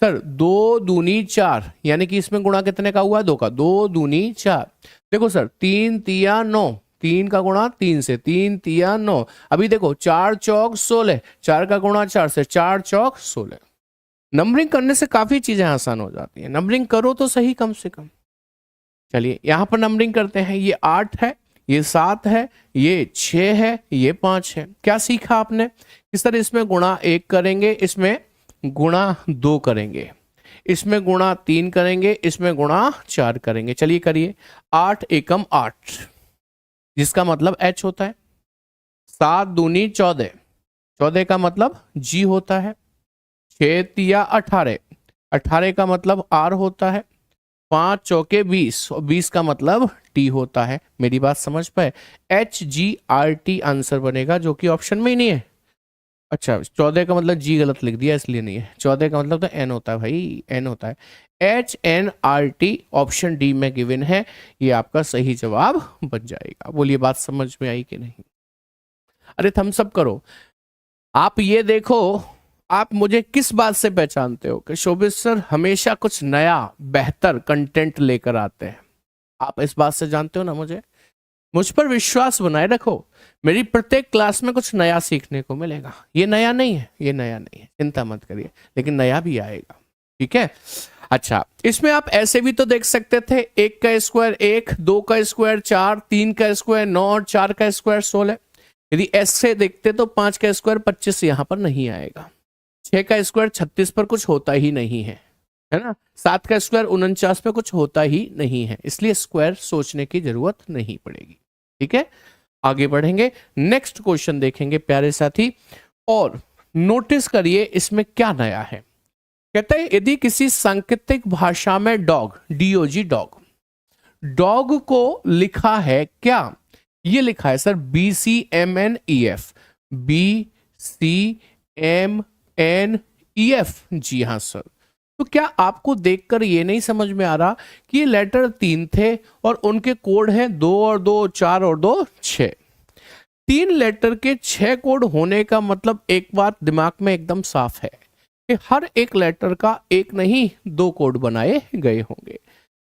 सर 2 दूनी 4, यानी कि इसमें गुणा कितने का हुआ? 2 का। 2 दूनी 4। देखो सर, 3 तिया 9, 3 का गुणा 3 से, 3 तिया 9। अभी देखो 4 चौक 16, 4 का गुणा 4 से, 4 चौक 16। नंबरिंग करने से काफी चीजें आसान हो जाती हैं। नंबरिंग करो तो सही कम से कम। चलिए यहां पर नंबरिंग करते हैं। ये 8 है, ये 7 है, ये 6 है, ये 5 है। क्या सीखा आपने? इस तरह इसमें गुणा 1 करेंगे, इसमें गुणा 2 करेंगे, इसमें गुणा 3 करेंगे, इसमें गुणा 4 करेंगे। चलिए करिए। 8 एकम 8, जिसका मतलब h होता है। 7 दूनी 14, 14 का मतलब g होता है। 6 तिया 18, 18 का मतलब r होता है। 5 चौके 20, और 20 का मतलब t होता है। मेरी बात समझ पाए? HGRT आंसर बनेगा, जो कि ऑप्शन में ही नहीं है। अच्छा, 14 का मतलब g गलत लिख दिया इसलिए नहीं है। 14 का मतलब तो n होता है भाई, n होता है। HNRT ऑप्शन डी में गिवन है, ये आपका सही जवाब बन जाएगा। बोलिए बात समझ में आई कि नहीं? अरे थम्स अप करो। आप ये देखो, आप मुझे किस बात से पहचानते हो कि शोभित सर हमेशा कुछ नया बेहतर कंटेंट लेकर आते हैं? आप इस बात से जानते हो ना मुझे। मुझ पर विश्वास बनाए रखो, मेरी प्रत्येक क्लास में कुछ नया सीखने को मिलेगा। ये नया नहीं है, ये नया नहीं है, चिंता मत करिए, लेकिन नया भी आएगा। ठीक है। अच्छा, इसमें आप ऐसे भी तो देख सकते थे, 1 का स्क्वायर 1, 2 का स्क्वायर 4, 3 का स्क्वायर 9 और 4 का स्क्वायर 16। यदि ऐसे देखते तो 5 का स्क्वायर 25 यहां पर नहीं आएगा। 6 का स्क्वायर 36 पर कुछ होता ही नहीं है ना। 7 का स्क्वायर 49 पे कुछ होता ही नहीं है, इसलिए स्क्वायर सोचने की जरूरत नहीं पड़ेगी। ठीक है, आगे बढ़ेंगे, नेक्स्ट क्वेश्चन देखेंगे प्यारे साथी। और नोटिस करिए इसमें क्या नया है। कहते हैं यदि किसी सांकेतिक भाषा में डॉग, DOG डॉग, डॉग को लिखा है क्या? ये लिखा है सर BCMNEF, BCMNEF। जी हाँ सर। तो क्या आपको देखकर ये नहीं समझ में आ रहा कि ये लेटर 3 थे और उनके कोड हैं 2 और 2 4 और 2 6? 3 लेटर के 6 कोड होने का मतलब एक बात दिमाग में एकदम साफ है कि हर एक लेटर का एक नहीं 2 कोड बनाए गए होंगे।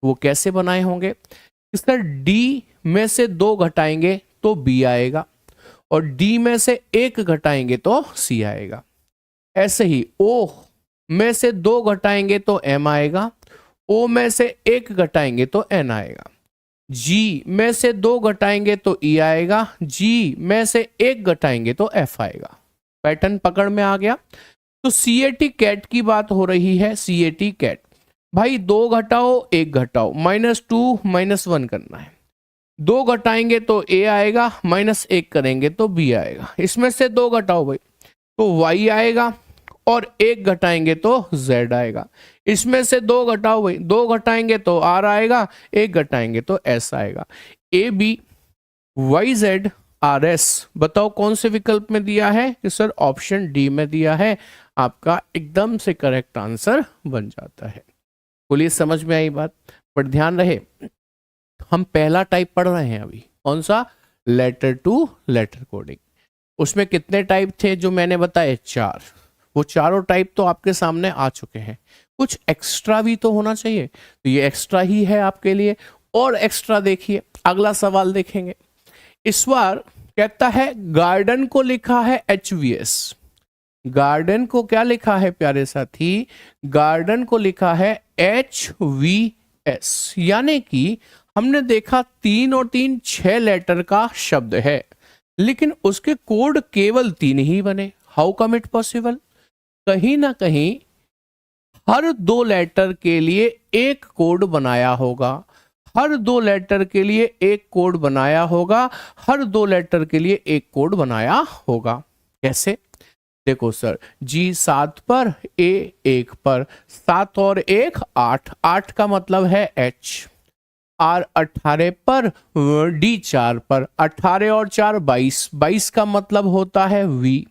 वो कैसे बनाए होंगे? इस तरह D में से 2 घटाएंगे तो B आएगा, और D में से 1 घटाएंगे तो C आएगा। ऐसे ही O में से 2 घटाएंगे तो M आएगा, O में से 1 घटाएंगे तो N आएगा, G में से 2 घटाएंगे तो E आएगा, G में से 1 घटाएंगे तो F आएगा। पैटर्न पकड़ में आ गया। तो CAT कैट की बात हो रही है। CAT कैट भाई 2 घटाओ 1 घटाओ, -2 -1 करना है। 2 घटाएंगे तो A आएगा, -1 करेंगे तो B आएगा। इसमें से 2 घटाओ भाई तो Y आएगा, और 1 घटाएंगे तो Z आएगा। इसमें से 2 घटाओ भाई, 2 घटाएंगे तो R आएगा, 1 घटाएंगे तो S आएगा। ABYZRS बताओ कौन से विकल्प में दिया है? कि सर ऑप्शन डी में दिया है। आपका एकदम से करेक्ट आंसर बन जाता है। बोलिए समझ में आई बात? पर ध्यान रहे, हम पहला टाइप पढ़ रहे हैं अभी। कौन सा? Letter to letter coding. उसमें कितने टाइप थे जो मैंने बताए? 4। वो चारों टाइप तो आपके सामने आ चुके हैं। कुछ एक्स्ट्रा भी तो होना चाहिए, तो ये एक्स्ट्रा ही है आपके लिए। और एक्स्ट्रा देखिए, अगला सवाल देखेंगे। इस बार कहता है गार्डन को लिखा है HVS। गार्डन को क्या लिखा है प्यारे साथी? गार्डन को लिखा है HVS, यानी कि हमने देखा 3 और 3 6 लेटर का शब्द है, लेकिन उसके कोड केवल 3 ही बने। How come it possible? कहीं ना कहीं हर 2 लेटर के लिए एक कोड बनाया होगा, हर 2 लेटर के लिए एक कोड बनाया होगा, हर 2 लेटर के लिए एक कोड बनाया होगा। कैसे? देखो सर, G 7 पर, A 1 पर, 7 और 1 8, 8 का मतलब है H। R 18 पर, D 4 पर, 18 और 4 22, 22 का मतलब होता है V।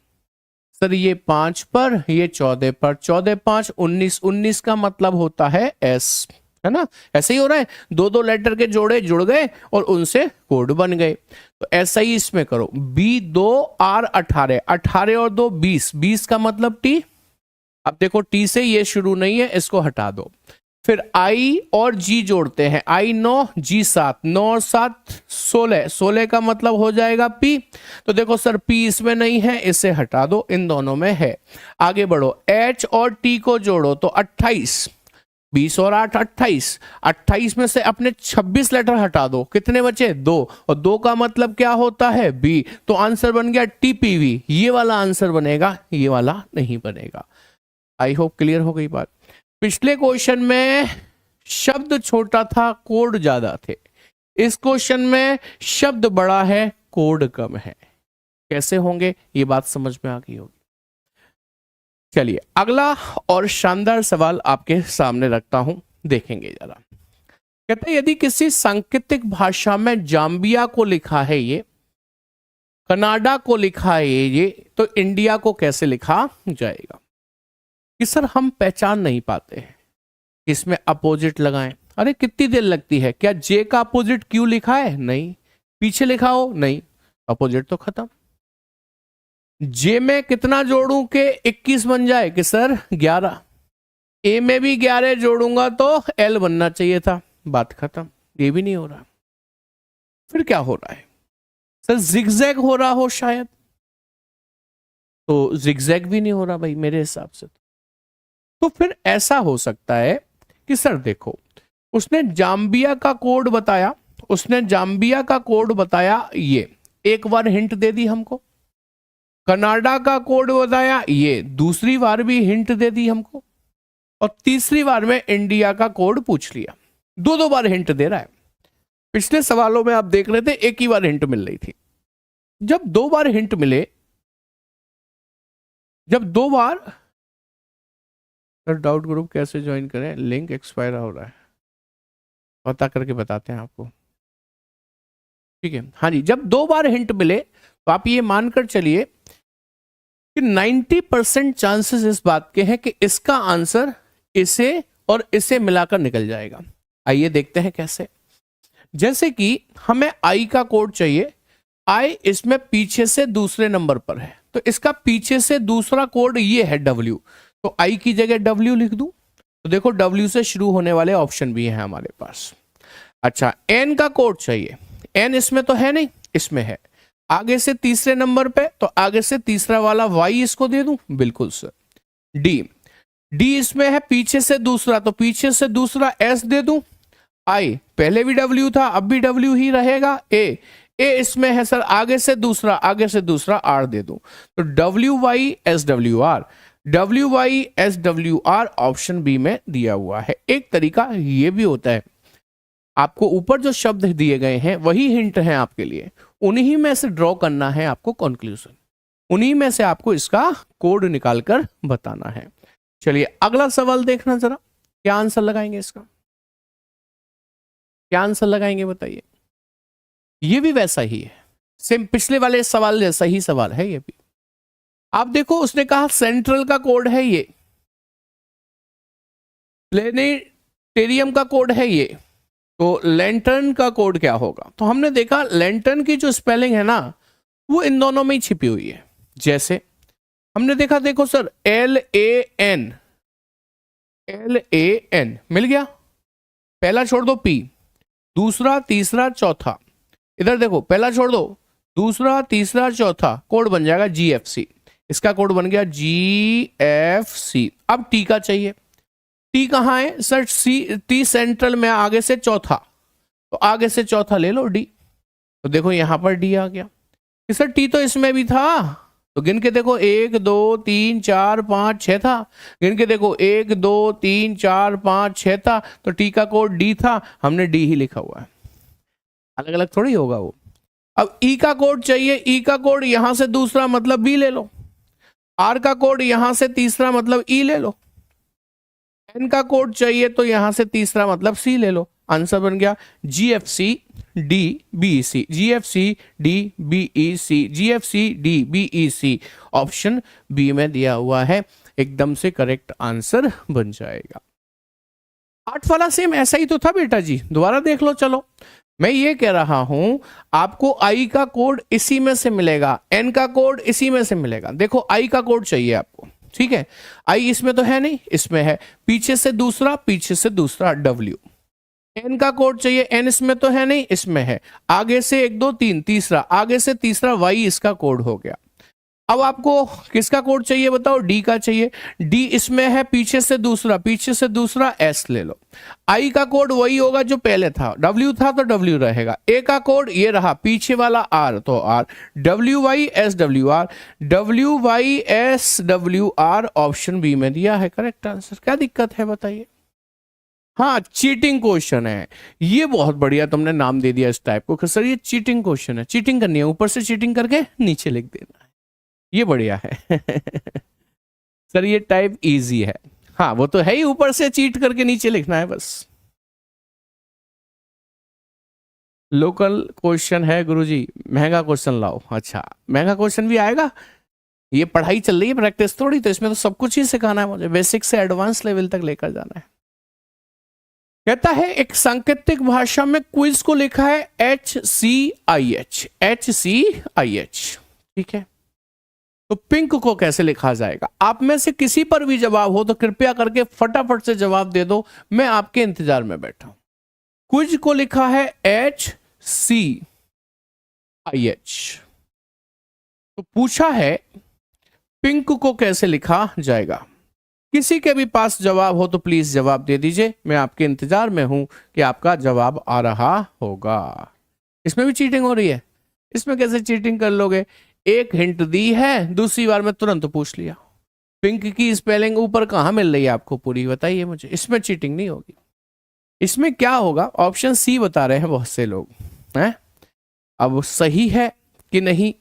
सर ये 5 पर, ये 14 पर, 14 5 19, 19 का मतलब होता है S, है ना, ऐसे ही हो रहा है, दो दो लेटर के जोड़े जुड़ गए और उनसे कोड बन गए। तो ऐसा ही इसमें करो, B2R18, 18 और 2 20, 20 का मतलब T। अब देखो T से ये शुरू नहीं है, इसको हटा दो। फिर I और G जोड़ते हैं, I 9, G 7, 9 और 7 16, 16 का मतलब हो जाएगा P। तो देखो सर P इसमें नहीं है, इसे हटा दो, इन दोनों में है। आगे बढ़ो, H और T को जोड़ो तो 28, 20 और 8 28, 28 में से अपने 26 लेटर हटा दो, कितने बचे 2, और 2 का मतलब क्या होता है B। तो आंसर बन गया TPV, ये वाला आंसर बनेगा, ये वाला नहीं बनेगा। आई होप क्लियर हो गई बात। पिछले क्वेश्चन में शब्द छोटा था, कोड ज्यादा थे। इस क्वेश्चन में शब्द बड़ा है, कोड कम है। कैसे होंगे ये बात समझ में आ गई होगी। चलिए अगला और शानदार सवाल आपके सामने रखता हूं, देखेंगे जरा। कहते हैं यदि किसी सांकेतिक भाषा में जाम्बिया को लिखा है ये, कनाडा को लिखा है ये, तो इंडिया को कैसे लिखा जाएगा। कि सर हम पहचान नहीं पाते हैं, इसमें अपोजिट लगाएं। अरे कितनी देर लगती है, क्या जे का अपोजिट क्यू लिखा है, नहीं। पीछे लिखा हो, नहीं, अपोजिट तो खत्म। जे में कितना जोड़ूं के 21 बन जाए, कि सर 11। ए में भी 11 जोड़ूंगा तो एल बनना चाहिए था, बात खत्म। ये भी नहीं हो रहा, फिर क्या हो रहा है सर, जिगजैग हो रहा हो शायद, तो जिगजैग भी नहीं हो रहा भाई मेरे हिसाब से। तो फिर ऐसा हो सकता है कि सर देखो, उसने जाम्बिया का कोड बताया, उसने जाम्बिया का कोड बताया, ये एक बार हिंट दे दी हमको। कनाडा का कोड बताया, ये दूसरी बार भी हिंट दे दी हमको, और तीसरी बार में इंडिया का कोड पूछ लिया। दो दो बार हिंट दे रहा है। पिछले सवालों में आप देख रहे थे एक ही बार हिंट मिल रही थी। जब दो बार हिंट मिले, जब दो बार, सर डाउट ग्रुप कैसे ज्वाइन करें, लिंक एक्सपायर हो रहा है, पता करके बताते हैं आपको, ठीक है। हाँ जी, जब दो बार हिंट मिले तो आप ये मानकर चलिए कि 90% चांसेस इस बात के हैं कि इसका आंसर इसे और इसे मिलाकर निकल जाएगा। आइए देखते हैं कैसे। जैसे कि हमें आई का कोड चाहिए, आई इसमें पीछे से दूसरे नंबर पर है, तो इसका पीछे से दूसरा कोड ये है डब्ल्यू, तो आई की जगह डब्ल्यू लिख दूं। तो देखो डब्ल्यू से शुरू होने वाले ऑप्शन भी हैं हमारे पास। अच्छा, एन का कोड चाहिए, एन इसमें तो है नहीं, इसमें है। आगे से तीसरे नंबर पे, तो आगे से तीसरा वाला वाई इसको दे दूं, बिल्कुल सर। डी, डी इसमें है पीछे से दूसरा, तो पीछे से दूसरा एस दे दूं। आई पहले भी डब्ल्यू था, अब भी डब्ल्यू ही रहेगा। ए, ए इसमें है सर आगे से दूसरा, आगे से दूसरा आर दे दूं, तो W Y S W R, W Y S W R option B में दिया हुआ है। एक तरीका ये भी होता है, आपको ऊपर जो शब्द दिए गए हैं वही हिंट हैं आपके लिए, उन्हीं में से ड्रॉ करना है आपको कंक्लूजन, उन्हीं में से आपको इसका कोड निकालकर बताना है। चलिए अगला सवाल देखना जरा, क्या आंसर लगाएंगे इसका, क्या आंसर लगाएंगे बताइए। ये भी वैसा ही है, सेम पिछले वाले सवाल जैसा ही सवाल है ये भी। आप देखो उसने कहा सेंट्रल का कोड है ये, प्लेनेटेरियम का कोड है ये, तो लैंटर्न का कोड क्या होगा। तो हमने देखा लैंटर्न की जो स्पेलिंग है ना वो इन दोनों में ही छिपी हुई है। जैसे हमने देखा, देखो सर LAN, LAN मिल गया, पहला छोड़ दो P, दूसरा तीसरा चौथा, इधर देखो पहला छोड़ दो, दूसरा तीसरा चौथा, कोड बन जाएगा GFC, इसका कोड बन गया GFC। अब T का चाहिए, T कहाँ है सर, T सेंट्रल में, आगे से चौथा, तो आगे से चौथा ले लो D, तो देखो यहां पर D आ गया। सर T तो इसमें भी था, तो गिन के देखो 1 2 3 4 5 6 था, गिन के देखो 1 2 3 4 5 6 था, तो T का कोड D था, हमने D ही लिखा हुआ है, अलग अलग थोड़ी होगा वो। अब E का कोड चाहिए, E का कोड यहां से दूसरा मतलब B ले लो, R का कोड यहां से तीसरा मतलब E ले लो, N का कोड चाहिए तो यहां से तीसरा मतलब C ले लो। आंसर बन गया GFC DBEC, GFC DBEC, GFC DBEC, option B में दिया हुआ है, एकदम से करेक्ट आंसर बन जाएगा। 8 वाला सेम ऐसा ही तो था बेटा जी, दोबारा देख लो। चलो मैं ये कह रहा हूं आपको आई का कोड इसी में से मिलेगा, एन का कोड इसी में से मिलेगा। देखो आई का कोड चाहिए आपको, ठीक है, आई इसमें तो है नहीं, इसमें है, पीछे से दूसरा, पीछे से दूसरा डब्ल्यू। एन का कोड चाहिए, एन इसमें तो है नहीं, इसमें है, आगे से 1 2 3 तीसरा, आगे से तीसरा वाई इसका कोड हो गया। अब आपको किसका कोड चाहिए बताओ, डी का चाहिए, डी इसमें है, पीछे से दूसरा, पीछे से दूसरा, एस ले लो। आई का कोड वही होगा जो पहले था, डब्ल्यू था तो डब्ल्यू रहेगा। ए का कोड ये रहा, पीछे वाला आर तो R, W Y S W R, W Y S W R option B में दिया है करेक्ट आंसर। क्या दिक्कत है बताइए। हाँ चीटिंग क्वेश्चन है ये, बहुत बढ़िया तुमने नाम दे दिया इस टाइप को, सर ये चीटिंग क्वेश्चन है, चीटिंग करनी है, ऊपर से चीटिंग करके नीचे लिख देना है, ये बढ़िया है। सर ये टाइप इजी है, हाँ वो तो है ही, ऊपर से चीट करके नीचे लिखना है बस। लोकल क्वेश्चन है गुरुजी, महंगा क्वेश्चन लाओ। अच्छा महंगा क्वेश्चन भी आएगा, ये पढ़ाई चल रही है प्रैक्टिस थोड़ी, तो इसमें तो सब कुछ ही सिखाना है मुझे, बेसिक से एडवांस लेवल तक लेकर जाना है। कहता है एक सांकेतिक भाषा में क्विज को लिखा है HCIH, HCIH, ठीक है, तो पिंक को कैसे लिखा जाएगा। आप में से किसी पर भी जवाब हो तो कृपया करके फटाफट से जवाब दे दो, मैं आपके इंतजार में बैठा हूं। क्विज को लिखा है HCIH, तो पूछा है पिंक को कैसे लिखा जाएगा। किसी के भी पास जवाब हो तो प्लीज जवाब दे दीजिए, मैं आपके इंतजार में हूं कि आपका जवाब आ रहा होगा। इसमें भी चीटिंग हो रही है, इसमें कैसे चीटिंग कर लोगे, एक हिंट दी है, दूसरी बार में तुरंत पूछ लिया। पिंक की स्पेलिंग ऊपर कहां मिल रही है आपको पूरी, बताइए मुझे, इसमें चीटिंग नहीं होगी। इसमें क्या होगा, ऑप्शन सी बता रहे हैं बहुत से लोग हैं, अब सही है कि नहीं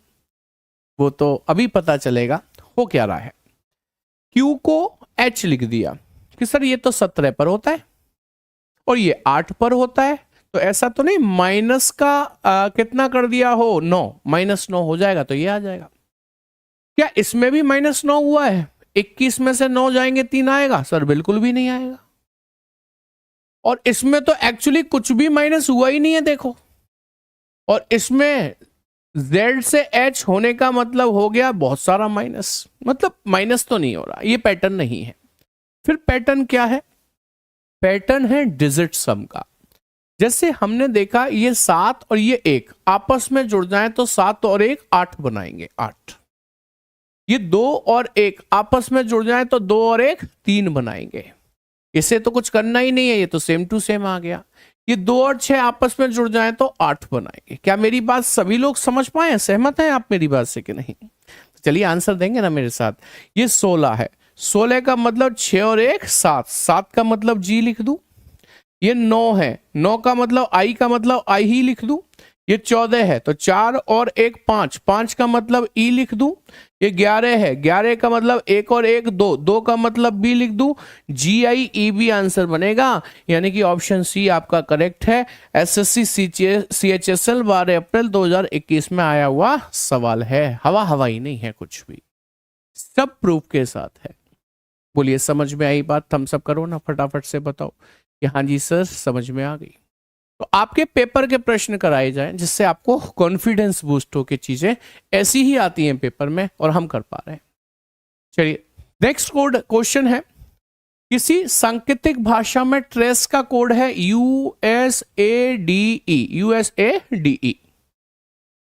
वो तो अभी पता चलेगा। हो क्या रहा है, क्यू को एच लिख दिया कि सर ये तो 17 पर होता है और ये 8 पर होता है, तो ऐसा तो नहीं माइनस का कितना कर दिया हो, 9, -9 हो जाएगा तो ये आ जाएगा। क्या इसमें भी -9 हुआ है, 21 में से 9 जाएंगे 3 आएगा, सर बिल्कुल भी नहीं आएगा। और इसमें तो एक्चुअली कुछ भी माइनस हुआ ही नहीं है देखो, और इसमें Z से H होने का मतलब हो गया बहुत सारा माइनस, मतलब माइनस तो नहीं हो रहा, ये पैटर्न नहीं है। फिर पैटर्न क्या है, पैटर्न है डिजिट सम का। जैसे हमने देखा ये 7 और ये 1 आपस में जुड़ जाए तो 7 और 1 8 बनाएंगे, 8। ये 2 और 1 आपस में जुड़ जाए तो 2 और 1 3 बनाएंगे। इसे तो कुछ करना ही नहीं है, ये तो सेम टू सेम आ गया। ये 2 और 6 आपस में जुड़ जाए तो 8 बनाएंगे। क्या मेरी बात सभी लोग समझ पाए, सहमत हैं आप मेरी बात से कि नहीं? चलिए आंसर देंगे ना मेरे साथ। ये 16 है, 16 का मतलब 6 और 1 7, 7 का मतलब जी लिख दूं। ये 9 है, 9 का मतलब आई का मतलब आई ही लिख दूं। ये 14 है तो 4 और 1 5, 5 का मतलब ई लिख दूं। ये 11 है, 11 का मतलब 1 और 1 2, 2 का मतलब बी लिख दूं। GIEB आंसर बनेगा, यानी कि ऑप्शन सी आपका करेक्ट है। SSC CHSL 12 अप्रैल 2021 में आया हुआ सवाल है, हवा हवाई नहीं है कुछ भी, सब प्रूफ के साथ है। बोलिए समझ में आई बात, थम्स अप करो ना फटाफट से, बताओ कि हाँ जी सर समझ में आ गई। तो आपके पेपर के प्रश्न कराए जाएं जिससे आपको कॉन्फिडेंस बूस्ट हो के चीजें ऐसी ही आती हैं पेपर में और हम कर पा रहे हैं। चलिए नेक्स्ट कोड क्वेश्चन है, किसी सांकेतिक भाषा में ट्रेस का कोड है USADE, USADE,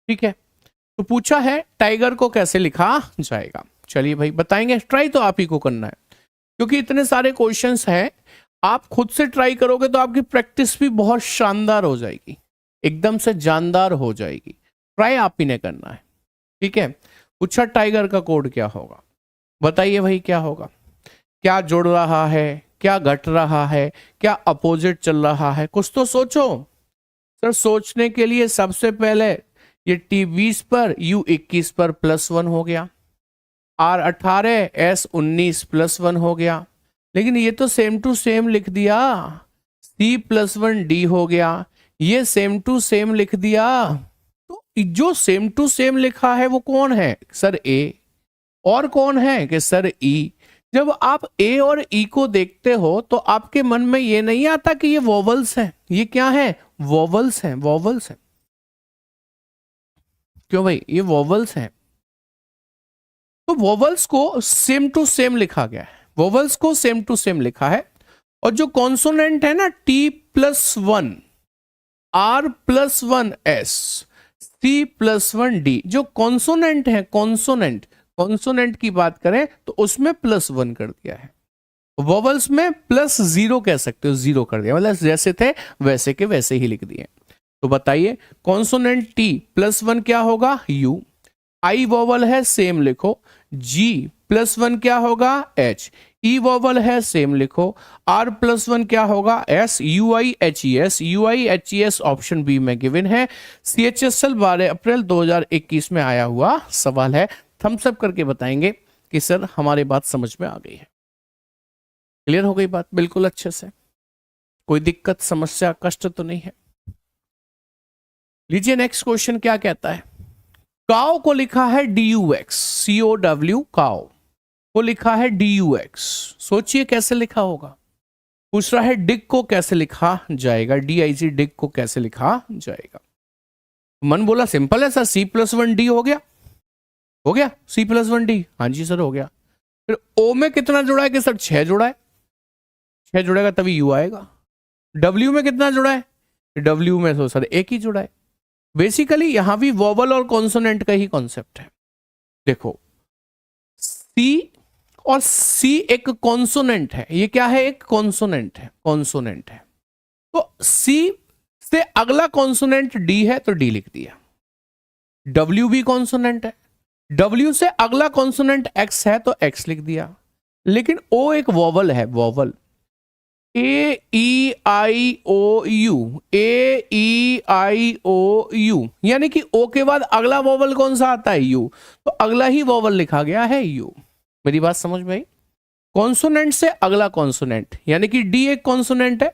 ठीक है। तो पूछा है टाइगर को कैसे लिखा जाएगा। चलिए भाई बताएंगे, ट्राई तो आप ही को करना है क्योंकि इतने सारे क्वेश्चंस हैं, आप खुद से ट्राई करोगे तो आपकी प्रैक्टिस भी बहुत शानदार हो जाएगी, एकदम से जानदार हो जाएगी। ट्राई आप ही ने करना है, ठीक है। पूछा टाइगर का कोड क्या होगा, बताइए भाई क्या होगा, क्या जुड़ रहा है, क्या घट रहा है, क्या अपोजिट चल रहा है, कुछ तो सोचो। सर सोचने के लिए सबसे पहले ये T20 पर U21 पर +1 हो गया, R18 S19 +1 हो गया, लेकिन ये तो सेम टू सेम लिख दिया, C+1D हो गया, ये सेम टू सेम लिख दिया। तो जो सेम टू सेम लिखा है वो कौन है, सर A, और कौन है कि सर E। जब आप ए और ई को देखते हो तो आपके मन में ये नहीं आता कि ये वोवल्स हैं। ये क्या है? वोवल्स हैं, वोवल्स हैं। क्यों भाई? ये वोवल्स हैं। तो वोवल्स को सेम टू सेम लिखा गया है, वोवल्स को सेम टू सेम लिखा है। और जो कॉन्सोनेंट है ना, T+1, R+1S, C+1D, जो कॉन्सोनेंट है, कॉन्सोनेंट की बात करें तो उसमें +1 कर दिया है। वोवल्स में +0 कह सकते हो, 0 कर दिया, मतलब जैसे थे वैसे के वैसे ही लिख दिए। तो बताइए कॉन्सोनेंट T+1 क्या होगा? U। आई वोवल है, सेम लिखो। G+1 क्या होगा? H। ई वोवल है, सेम लिखो। R+1 क्या होगा? S। UIHES ऑप्शन बी में गिवन है। CHSL 12 अप्रैल 2021 में आया हुआ सवाल है। थम्स अप करके बताएंगे कि सर हमारी बात समझ में आ गई है, क्लियर हो गई बात बिल्कुल अच्छे से, कोई दिक्कत समस्या कष्ट तो नहीं है। लीजिए नेक्स्ट क्वेश्चन क्या कहता है। काउ को लिखा है DUX, COW, काउ को लिखा है DUX। सोचिए कैसे लिखा होगा। पूछ रहा है डिग को कैसे लिखा जाएगा, DIG, डिग को कैसे लिखा जाएगा। मन बोला सिंपल है सर, C+1D हो गया, हो गया C+1D। हाँ जी सर हो गया। फिर O में कितना जुड़ा है कि सर 6 जुड़ा है, 6 जुड़ेगा तभी U आएगा। W में कितना जुड़ा है? W में तो सर एक ही जुड़ा है। बेसिकली यहां भी वोवल और कॉन्सोनेंट का ही कॉन्सेप्ट है। देखो C और C एक कॉन्सोनेंट है, ये क्या है? एक कॉन्सोनेंट है, कॉन्सोनेंट है। तो C से अगला कॉन्सोनेंट D है तो D लिख दिया। W भी कॉन्सोनेंट है, W से अगला कॉन्सोनेंट X है तो X लिख दिया। लेकिन O एक वोवल है, वोवल। AEIOU, AEIOU, यानी कि O के बाद अगला वोवल कौन सा आता है? U। तो अगला ही वोवल लिखा गया है U। मेरी बात समझ में आई? कॉन्सोनेंट से अगला कॉन्सोनेंट, यानी कि D एक कॉन्सोनेंट है।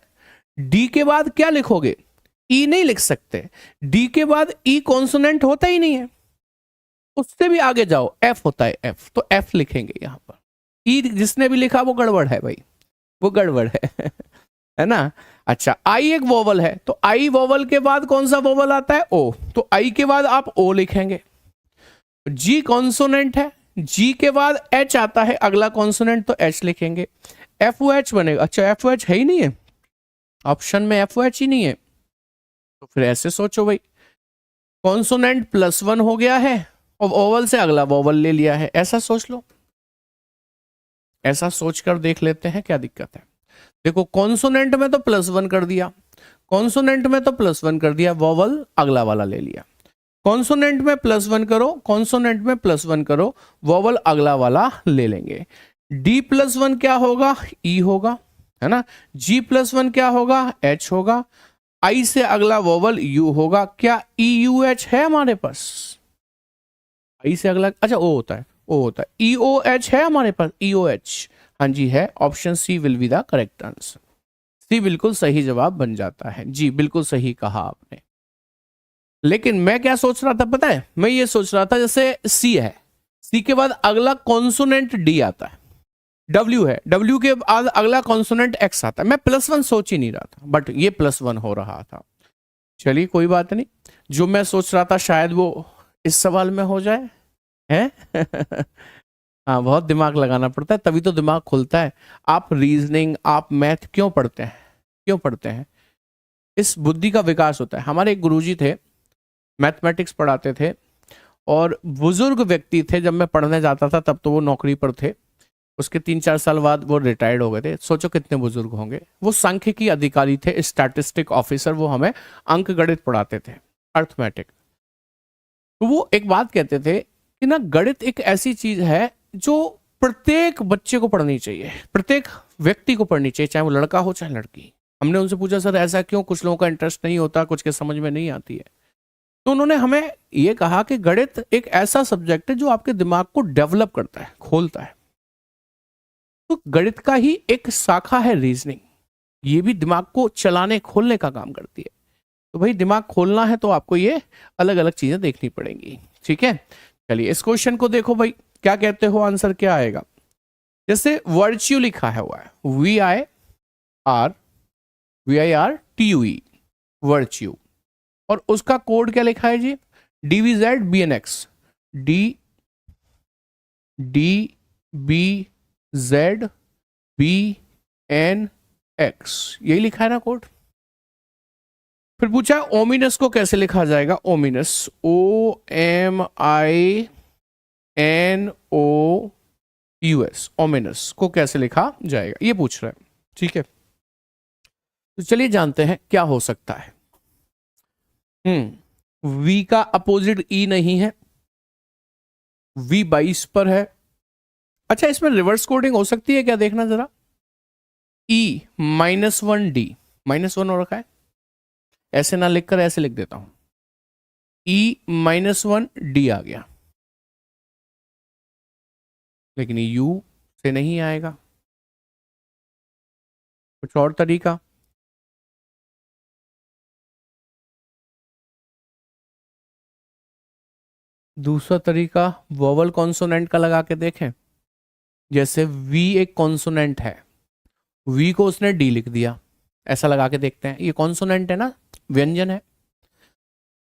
D के बाद क्या लिखोगे? E नहीं लिख सकते, D के बाद E कॉन्सोनेंट होता ही नहीं है। उससे भी आगे जाओ, F होता है, F, तो F लिखेंगे यहां पर। E जिसने भी लिखा वो गड़बड़ है भाई, वो गड़बड़ है है ना। अच्छा आई एक वोवल है, तो आई वोवल के बाद कौन सा वोवल आता है? ओ, तो आई के बाद आप ओ लिखेंगे। जी कॉन्सोनेंट है, जी के बाद एच आता है अगला कॉन्सोनेंट, तो एच लिखेंगे। FOH बनेगा। अच्छा FOH है ही नहीं है ऑप्शन में, FOH ही नहीं है, तो फिर ऐसे सोचो भाई, कॉन्सोनेंट +1 हो गया है और वोवल से अगला वोवल ले लिया है, ऐसा सोच लो। ऐसा सोचकर देख लेते हैं क्या दिक्कत है। देखो कॉन्सोनेंट में तो +1 कर दिया, कॉन्सोनेंट में तो +1 कर दिया, वोवल अगला वाला ले लिया। कॉन्सोनेंट में +1 करो, कॉन्सोनेंट में +1 करो, वोवल अगला वाला ले लेंगे। D+1 क्या होगा? E होगा, है ना। G+1 क्या होगा? H होगा। I से अगला वोवल U होगा। क्या EUH है हमारे पास? I से अगला, अच्छा O होता है, O होता है। EOH है हमारे पास, EOH, हाँ जी है। Option C will be the correct answer. C बिल्कुल सही जवाब बन जाता है जी, बिल्कुल सही कहा आपने। लेकिन मैं क्या सोच रहा था पता है? मैं ये सोच रहा था जैसे सी है, सी के बाद अगला कॉन्सोनेंट डी आता है, डब्ल्यू है, डब्ल्यू के बाद अगला कॉन्सोनेंट एक्स आता है। मैं +1 सोच ही नहीं रहा था, बट ये +1 हो रहा था। चलिए कोई बात नहीं, जो मैं सोच रहा था शायद वो इस सवाल में हो जाए, है हाँ बहुत दिमाग लगाना पड़ता है तभी तो दिमाग खुलता है। आप रीजनिंग, आप मैथ क्यों पढ़ते हैं? क्यों पढ़ते हैं? इस बुद्धि का विकास होता है। हमारे एक गुरुजी थे, मैथमेटिक्स पढ़ाते थे और बुजुर्ग व्यक्ति थे। जब मैं पढ़ने जाता था तब तो वो नौकरी पर थे, उसके 3-4 साल बाद वो रिटायर्ड हो गए थे। सोचो कितने बुजुर्ग होंगे। वो सांख्यिकी अधिकारी थे, स्टैटिस्टिक ऑफिसर। वो हमें अंक गणित पढ़ाते थे, अर्थमेटिक। तो वो एक बात कहते थे कि ना, गणित एक ऐसी चीज है जो प्रत्येक बच्चे को पढ़नी चाहिए, प्रत्येक व्यक्ति को पढ़नी चाहिए, चाहे वो लड़का हो चाहे लड़की। हमने उनसे पूछा सर ऐसा क्यों? कुछ लोगों का इंटरेस्ट नहीं होता, कुछ के समझ में नहीं आती है। तो उन्होंने हमें ये कहा कि गणित एक ऐसा सब्जेक्ट है जो आपके दिमाग को डेवलप करता है, खोलता है। तो गणित का ही एक शाखा है रीजनिंग, ये भी दिमाग को चलाने खोलने का काम करती है। तो भाई दिमाग खोलना है तो आपको ये अलग अलग चीजें देखनी पड़ेंगी, ठीक है। चलिए इस क्वेश्चन को देखो भाई, क्या कहते हो, आंसर क्या आएगा? जैसे वर्च्यू लिखा है हुआ है VIRTUE वर्च्यू, और उसका कोड क्या लिखा है जी, DBZBNX DBZBNX, यही लिखा है ना कोड। फिर पूछा ओमिनस को कैसे लिखा जाएगा, ओमिनस OMINOUS, ओमिनस को कैसे लिखा जाएगा ये पूछ रहा है। ठीक है, तो चलिए जानते हैं क्या हो सकता है। V का अपोजिट E नहीं है, V 22 पर है। अच्छा, इसमें रिवर्स कोडिंग हो सकती है क्या, देखना जरा। E -1D, -1 हो रखा है, ऐसे ना लिखकर ऐसे लिख देता हूं, E -1D आ गया, लेकिन U से नहीं आएगा, कुछ और तरीका। दूसरा तरीका वोवल कॉन्सोनेंट का लगा के देखें। जैसे V एक कॉन्सोनेंट है, V को उसने D लिख दिया, ऐसा लगा के देखते हैं। ये कॉन्सोनेंट है ना, व्यंजन है।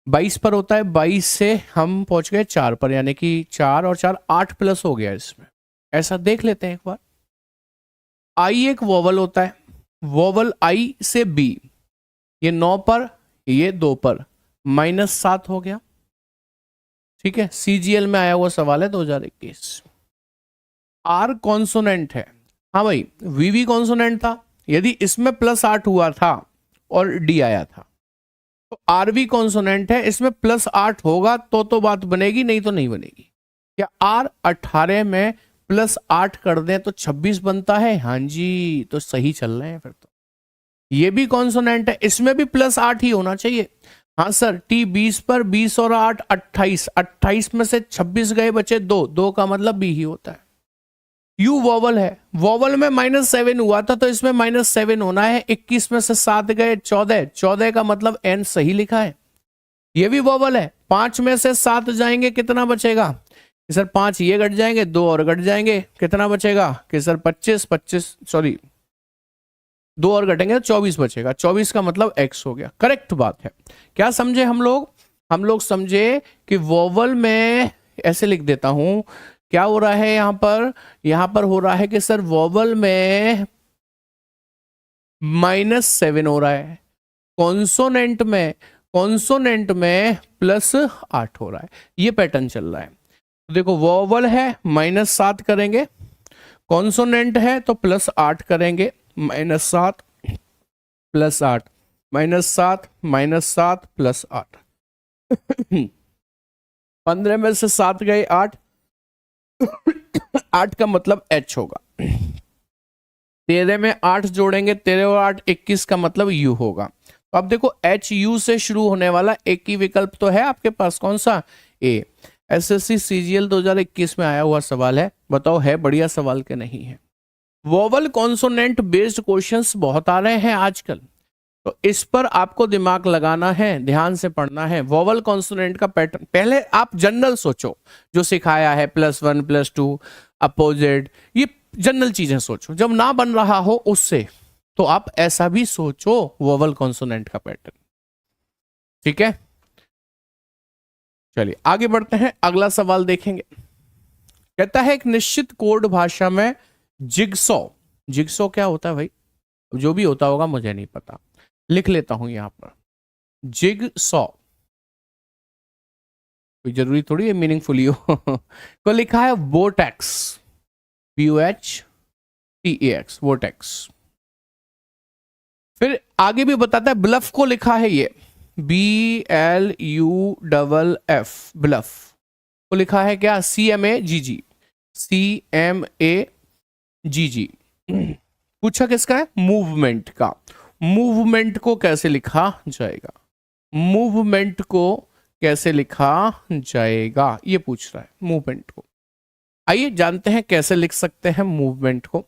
22 पर होता है, 22 से हम पहुंच गए 4 पर, यानी कि 4 और 4 8 प्लस हो गया इसमें। ऐसा देख लेते हैं एक बार। I एक वोवल होता है, वोवल I से B, ये 9 पर, ये 2 पर, -7 हो गया। ठीक है, CGL में आया हुआ सवाल है 2021। R कॉन्सोनेंट है, हाँ भाई, VV कॉन्सोनेंट था, यदि इसमें +8 हुआ था और D आया था, तो RV कॉन्सोनेंट है, इसमें +8 होगा तो बात बनेगी, नहीं तो नहीं बनेगी। क्या R 18 में +8 कर दें तो 26 बनता है? हाँ जी, तो सही चल रहे हैं फिर तो। ये भी कॉन्सोनेंट है, इसमें भी +8 ही होना चाहिए। हाँ सर, T 20 पर 20 और 8 28, 28 में से 26 गए, बचे 2 का मतलब B ही होता है। U वोवल है, वोवल में -7 हुआ था तो इसमें -7 होना है। 21 में से 7 गए 14, 14 का मतलब N सही लिखा है। ये भी वोवल है, 5 में से 7 जाएंगे, कितना बचेगा कि सर 5 ये घट जाएंगे, 2 और घट जाएंगे, कितना बचेगा कि सर 2 और घटेंगे तो 24 बचेगा, 24 का मतलब X हो गया। करेक्ट बात है। क्या समझे हम लोग समझे कि वोवल में ऐसे लिख देता हूं, क्या हो रहा है यहां पर हो रहा है कि सर वोवल में -7 हो रहा है, कॉन्सोनेंट में +8 हो रहा है। ये पैटर्न चल रहा है। तो देखो, वोवल है -7 करेंगे, कॉन्सोनेंट है तो +8 करेंगे, -7 +8 -7 -7 +8 15 में से 7 गए 8, 8 का मतलब H होगा। 13 में 8 जोड़ेंगे, 13 और 8 21 का मतलब U होगा। तो अब देखो, HU से शुरू होने वाला एक ही विकल्प तो है आपके पास, कौन सा? A। SSC CGL 2021 में आया हुआ सवाल है, बताओ है बढ़िया सवाल के नहीं है। वोवल कॉन्सोनेंट बेस्ड क्वेश्चंस बहुत आ रहे हैं आजकल, तो इस पर आपको दिमाग लगाना है, ध्यान से पढ़ना है। वोवल कॉन्सोनेंट का पैटर्न पहले आप जनरल सोचो, जो सिखाया है +1 +2 अपोजिट, ये जनरल चीजें सोचो। जब ना बन रहा हो उससे, तो आप ऐसा भी सोचो वोवल कॉन्सोनेंट का पैटर्न। ठीक है, चलिए आगे बढ़ते हैं, अगला सवाल देखेंगे। कहता है एक निश्चित कोड भाषा में जिगसॉ क्या होता है भाई, जो भी होता होगा मुझे नहीं पता, लिख लेता हूं यहां पर जिगसॉ, कोई जरूरी थोड़ी है मीनिंगफुली हो को लिखा है वोटेक्स, VOHTEX, वोटेक्स। फिर आगे भी बताता है ब्लफ को लिखा है ये BLUFF, ब्लफ को लिखा है क्या? CMAGG, CMAGG। पूछा किसका है? मूवमेंट का। मूवमेंट को कैसे लिखा जाएगा, मूवमेंट को कैसे लिखा जाएगा, ये पूछ रहा है मूवमेंट को। आइए जानते हैं कैसे लिख सकते हैं मूवमेंट को।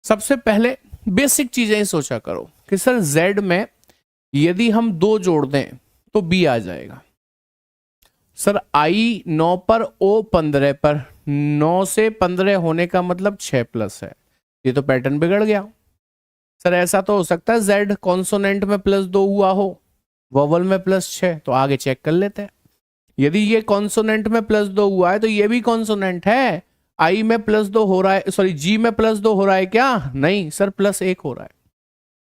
सबसे पहले बेसिक चीजें ही सोचा करो कि सर Z में यदि हम 2 जोड़ दें तो B आ जाएगा, सर आई 9 पर, ओ 15 पर, 9 से 15 होने का मतलब 6 प्लस है, ये तो पैटर्न बिगड़ गया। सर ऐसा तो हो सकता है जेड कॉन्सोनेंट में +2 हुआ हो, वोवल में +6, तो आगे चेक कर लेते हैं। यदि ये कॉन्सोनेंट में +2 हुआ है तो ये भी कॉन्सोनेंट है। आई में +2 हो रहा है, सॉरी जी में +2 हो रहा है क्या? नहीं सर, +1 हो रहा है।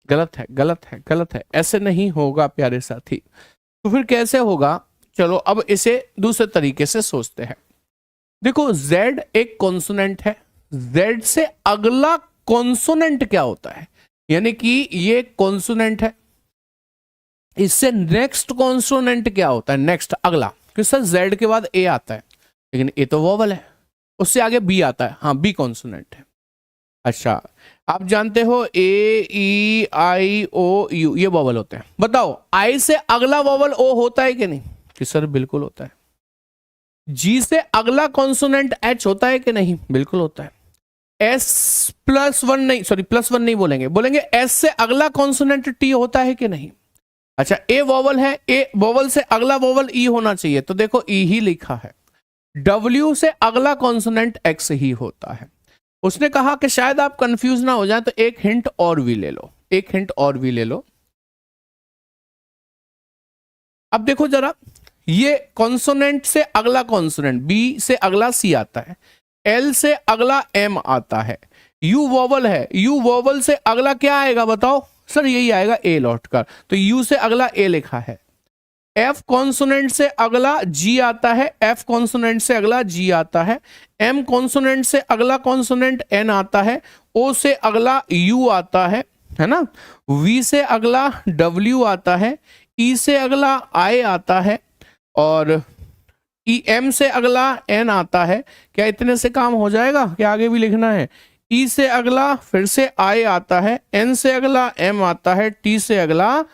गलत है, गलत है, गलत है, ऐसे नहीं होगा प्यारे साथी। तो फिर कैसे होगा? चलो अब इसे दूसरे तरीके से सोचते हैं। देखो z एक कॉन्सोनेंट है, z से अगला कॉन्सोनेंट क्या होता है? यानी कि ये कॉन्सोनेंट है, इससे नेक्स्ट कॉन्सोनेंट क्या होता है? नेक्स्ट अगला, कि सर z के बाद a आता है, लेकिन a तो वोवल है, उससे आगे b आता है, हाँ b कॉन्सोनेंट है। अच्छा, आप जानते हो ए ई आई ओ यू ये वोवल होते हैं। बताओ आई से अगला वोवल ओ होता है कि नहीं? कि सर बिल्कुल होता है। जी से अगला कॉन्सोनेंट एच होता है कि नहीं? बिल्कुल होता है। एस +1 नहीं, सॉरी +1 नहीं बोलेंगे, बोलेंगे एस से अगला कॉन्सोनेंट टी होता है कि नहीं? अच्छा, ए वोवल है, ए वोवल से अगला वोवल ई होना चाहिए, तो देखो ई ही लिखा है। डब्ल्यू से अगला कॉन्सोनेंट एक्स ही होता है। उसने कहा कि शायद आप कंफ्यूज ना हो जाए तो एक हिंट और भी ले लो, एक हिंट और भी ले लो। अब देखो जरा, ये कॉन्सोनेंट से अगला कॉन्सोनेंट, बी से अगला सी आता है, एल से अगला एम आता है, यू वोवल है, यू वोवल से अगला क्या आएगा बताओ? सर यही आएगा ए लौट कर, तो यू से अगला ए लिखा है। एफ कॉन्सोनेंट से अगला जी आता है, एफ कॉन्सोनेंट से अगला जी आता है, एम कॉन्सोनेंट से अगला कॉन्सोनेंट एन आता है, ओ से अगला यू आता है ना, वी से अगला डब्ल्यू आता है, ई से अगला आई आता है, और ई एम से अगला एन आता है। क्या इतने से काम हो जाएगा? क्या आगे भी लिखना है? ई से अगला फिर से आई आता है, एन से अगला एम आता है, टी से अगला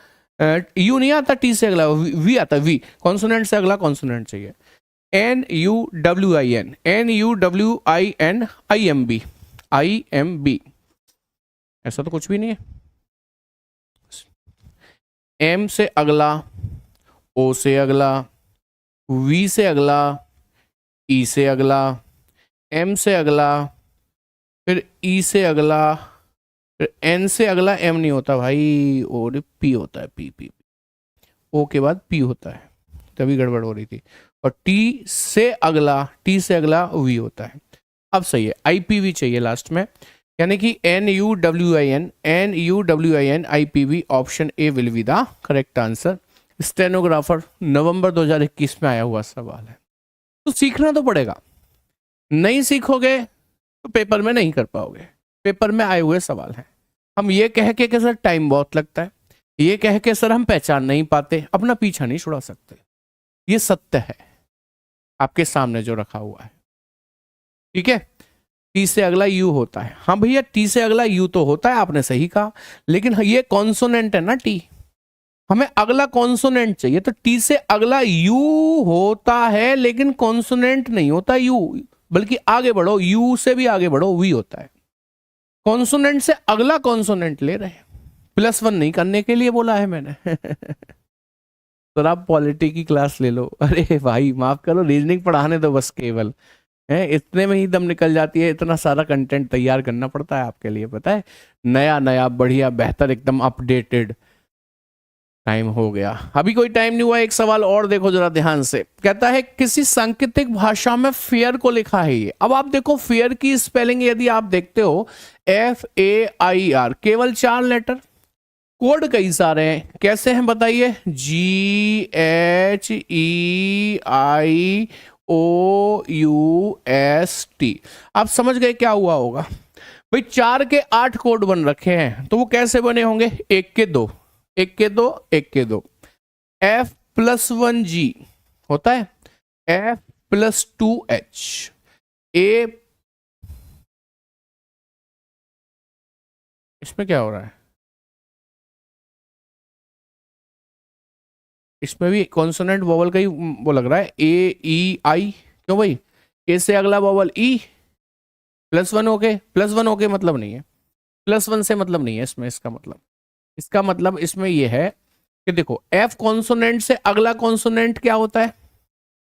यू नहीं आता, टी से अगला वी आता है, वी कॉन्सोनेंट से अगला कॉन्सोनेंट चाहिए। N U W I N, N U W I N, I M B, I M B, ऐसा तो कुछ भी नहीं है। एम से अगला, ओ से अगला, वी से अगला, ई से अगला, एम से अगला, फिर ई से अगला, फिर एन से अगला एम नहीं होता भाई, और पी होता है, पी पी, ओ के बाद पी होता है, तभी गड़बड़ हो रही थी। और टी से अगला वी होता है। अब सही है, आईपीवी चाहिए लास्ट में, यानी कि N U W I N I P V, option A will be the correct answer. Stenographer नवंबर 2021 में आया हुआ सवाल है, तो सीखना तो पड़ेगा, नहीं सीखोगे तो पेपर में नहीं कर पाओगे। पेपर में आए हुए सवाल हैं। हम ये कह के कि सर टाइम बहुत लगता है, ये कह के सर हम पहचान नहीं पाते, अपना पीछा नहीं छुड़ा सकते, ये सत्य है आपके सामने जो रखा हुआ है। ठीक है, टी से अगला यू होता है, हाँ भैया टी से अगला यू तो होता है, आपने सही कहा, लेकिन ये कॉन्सोनेंट है ना टी, हमें अगला कॉन्सोनेंट चाहिए, तो टी से अगला यू होता है, लेकिन कॉन्सोनेंट नहीं होता यू, बल्कि आगे बढ़ो, यू से भी आगे बढ़ो, वी होता है। कॉन्सोनेंट से अगला कॉन्सोनेंट ले रहे हैं, +1 नहीं करने के लिए बोला है मैंने। तो आप पॉलिटी की क्लास ले लो। अरे भाई माफ करो, रीजनिंग पढ़ाने दो बस, केवल है इतने में ही दम निकल जाती है, इतना सारा कंटेंट तैयार करना पड़ता है आपके लिए, पता है, नया नया बढ़िया बेहतर एकदम अपडेटेड। टाइम हो गया, अभी कोई टाइम नहीं हुआ, एक सवाल और देखो जरा ध्यान से। कहता है किसी सांकेतिक भाषा में फेयर को लिखा है ये। अब आप देखो फेयर की स्पेलिंग यदि आप देखते हो FAIR, केवल 4 लेटर, कोड कई सारे हैं, कैसे हैं बताइए? GHEIOUST। आप समझ गए क्या हुआ होगा भाई? 4 के 8 कोड बन रखे हैं, तो वो कैसे बने होंगे? 1 के 2, 1 के 2, 1 के 2। F+1G होता है, F+2H, A, इसमें क्या हो रहा है? इसमें भी कॉन्सोनेंट वोवल का ही वो लग रहा है, AEI। क्यों भाई? ए से अगला वोवल ई, +1 ओके, +1 ओके मतलब नहीं है, +1 से मतलब नहीं है इसमें, इसका मतलब इसमें यह है कि देखो एफ कॉन्सोनेंट से अगला कॉन्सोनेंट क्या होता है?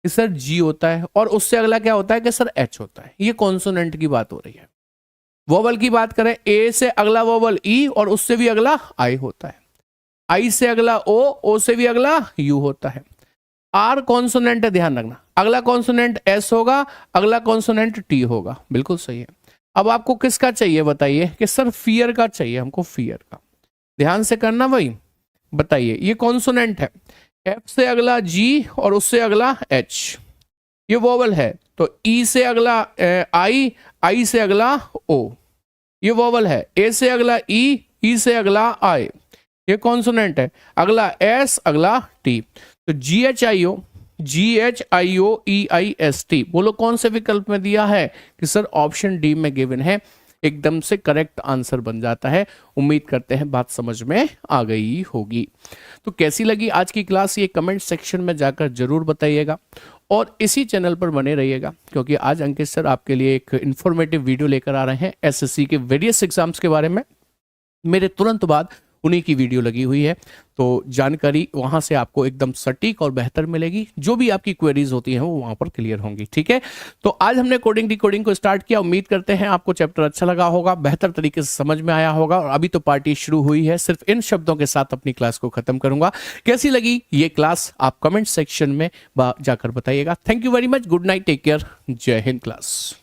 कि सर जी होता है, और उससे अगला क्या होता है कि सर एच होता है। ये कॉन्सोनेंट की बात हो रही है। वोवल की बात करें, ए से अगला वोवल ई और उससे भी अगला आई होता है, आई से अगला ओ से भी अगला यू होता है। आर कॉन्सोनेंट है, ध्यान रखना, अगला कॉन्सोनेंट एस होगा, अगला कॉन्सोनेंट टी होगा। बिल्कुल सही है। अब आपको किसका चाहिए बताइए कि सर फियर का चाहिए हमको, फियर का। ध्यान से करना भाई, बताइए। ये कॉन्सोनेंट है, एफ से अगला जी और उससे अगला एच, ये वोवल है। तो ई से अगला आई, आई से अगला ओ, ये वोवल है। ए से अगला ई से अगला आई, ये कॉन्सोनेंट है। अगला एस, अगला टी। तो GHIO, बोलो कौन से विकल्प में दिया है कि सर ऑप्शन डी में गिवन है। एकदम से करेक्ट आंसर बन जाता है। उम्मीद करते हैं बात समझ में आ गई होगी। तो कैसी लगी आज की क्लास, ये कमेंट सेक्शन में जाकर जरूर बताइएगा, और इसी चैनल पर बने रहिएगा, क्योंकि आज अंकित सर आपके लिए एक इन्फॉर्मेटिव वीडियो लेकर आ रहे हैं एसएससी के वेरियस एग्जाम्स के बारे में। मेरे तुरंत बाद उन्हीं की वीडियो लगी हुई है, तो जानकारी वहां से आपको एकदम सटीक और बेहतर मिलेगी। जो भी आपकी क्वेरीज होती हैं वो वहां पर क्लियर होंगी। ठीक है, तो आज हमने कोडिंग डिकोडिंग को स्टार्ट किया। उम्मीद करते हैं आपको चैप्टर अच्छा लगा होगा, बेहतर तरीके से समझ में आया होगा। और अभी तो पार्टी शुरू हुई है, सिर्फ इन शब्दों के साथ अपनी क्लास को खत्म करूंगा। कैसी लगी ये क्लास आप कमेंट सेक्शन में जाकर बताइएगा। Thank you very much, good night, take care, जय हिंद क्लास।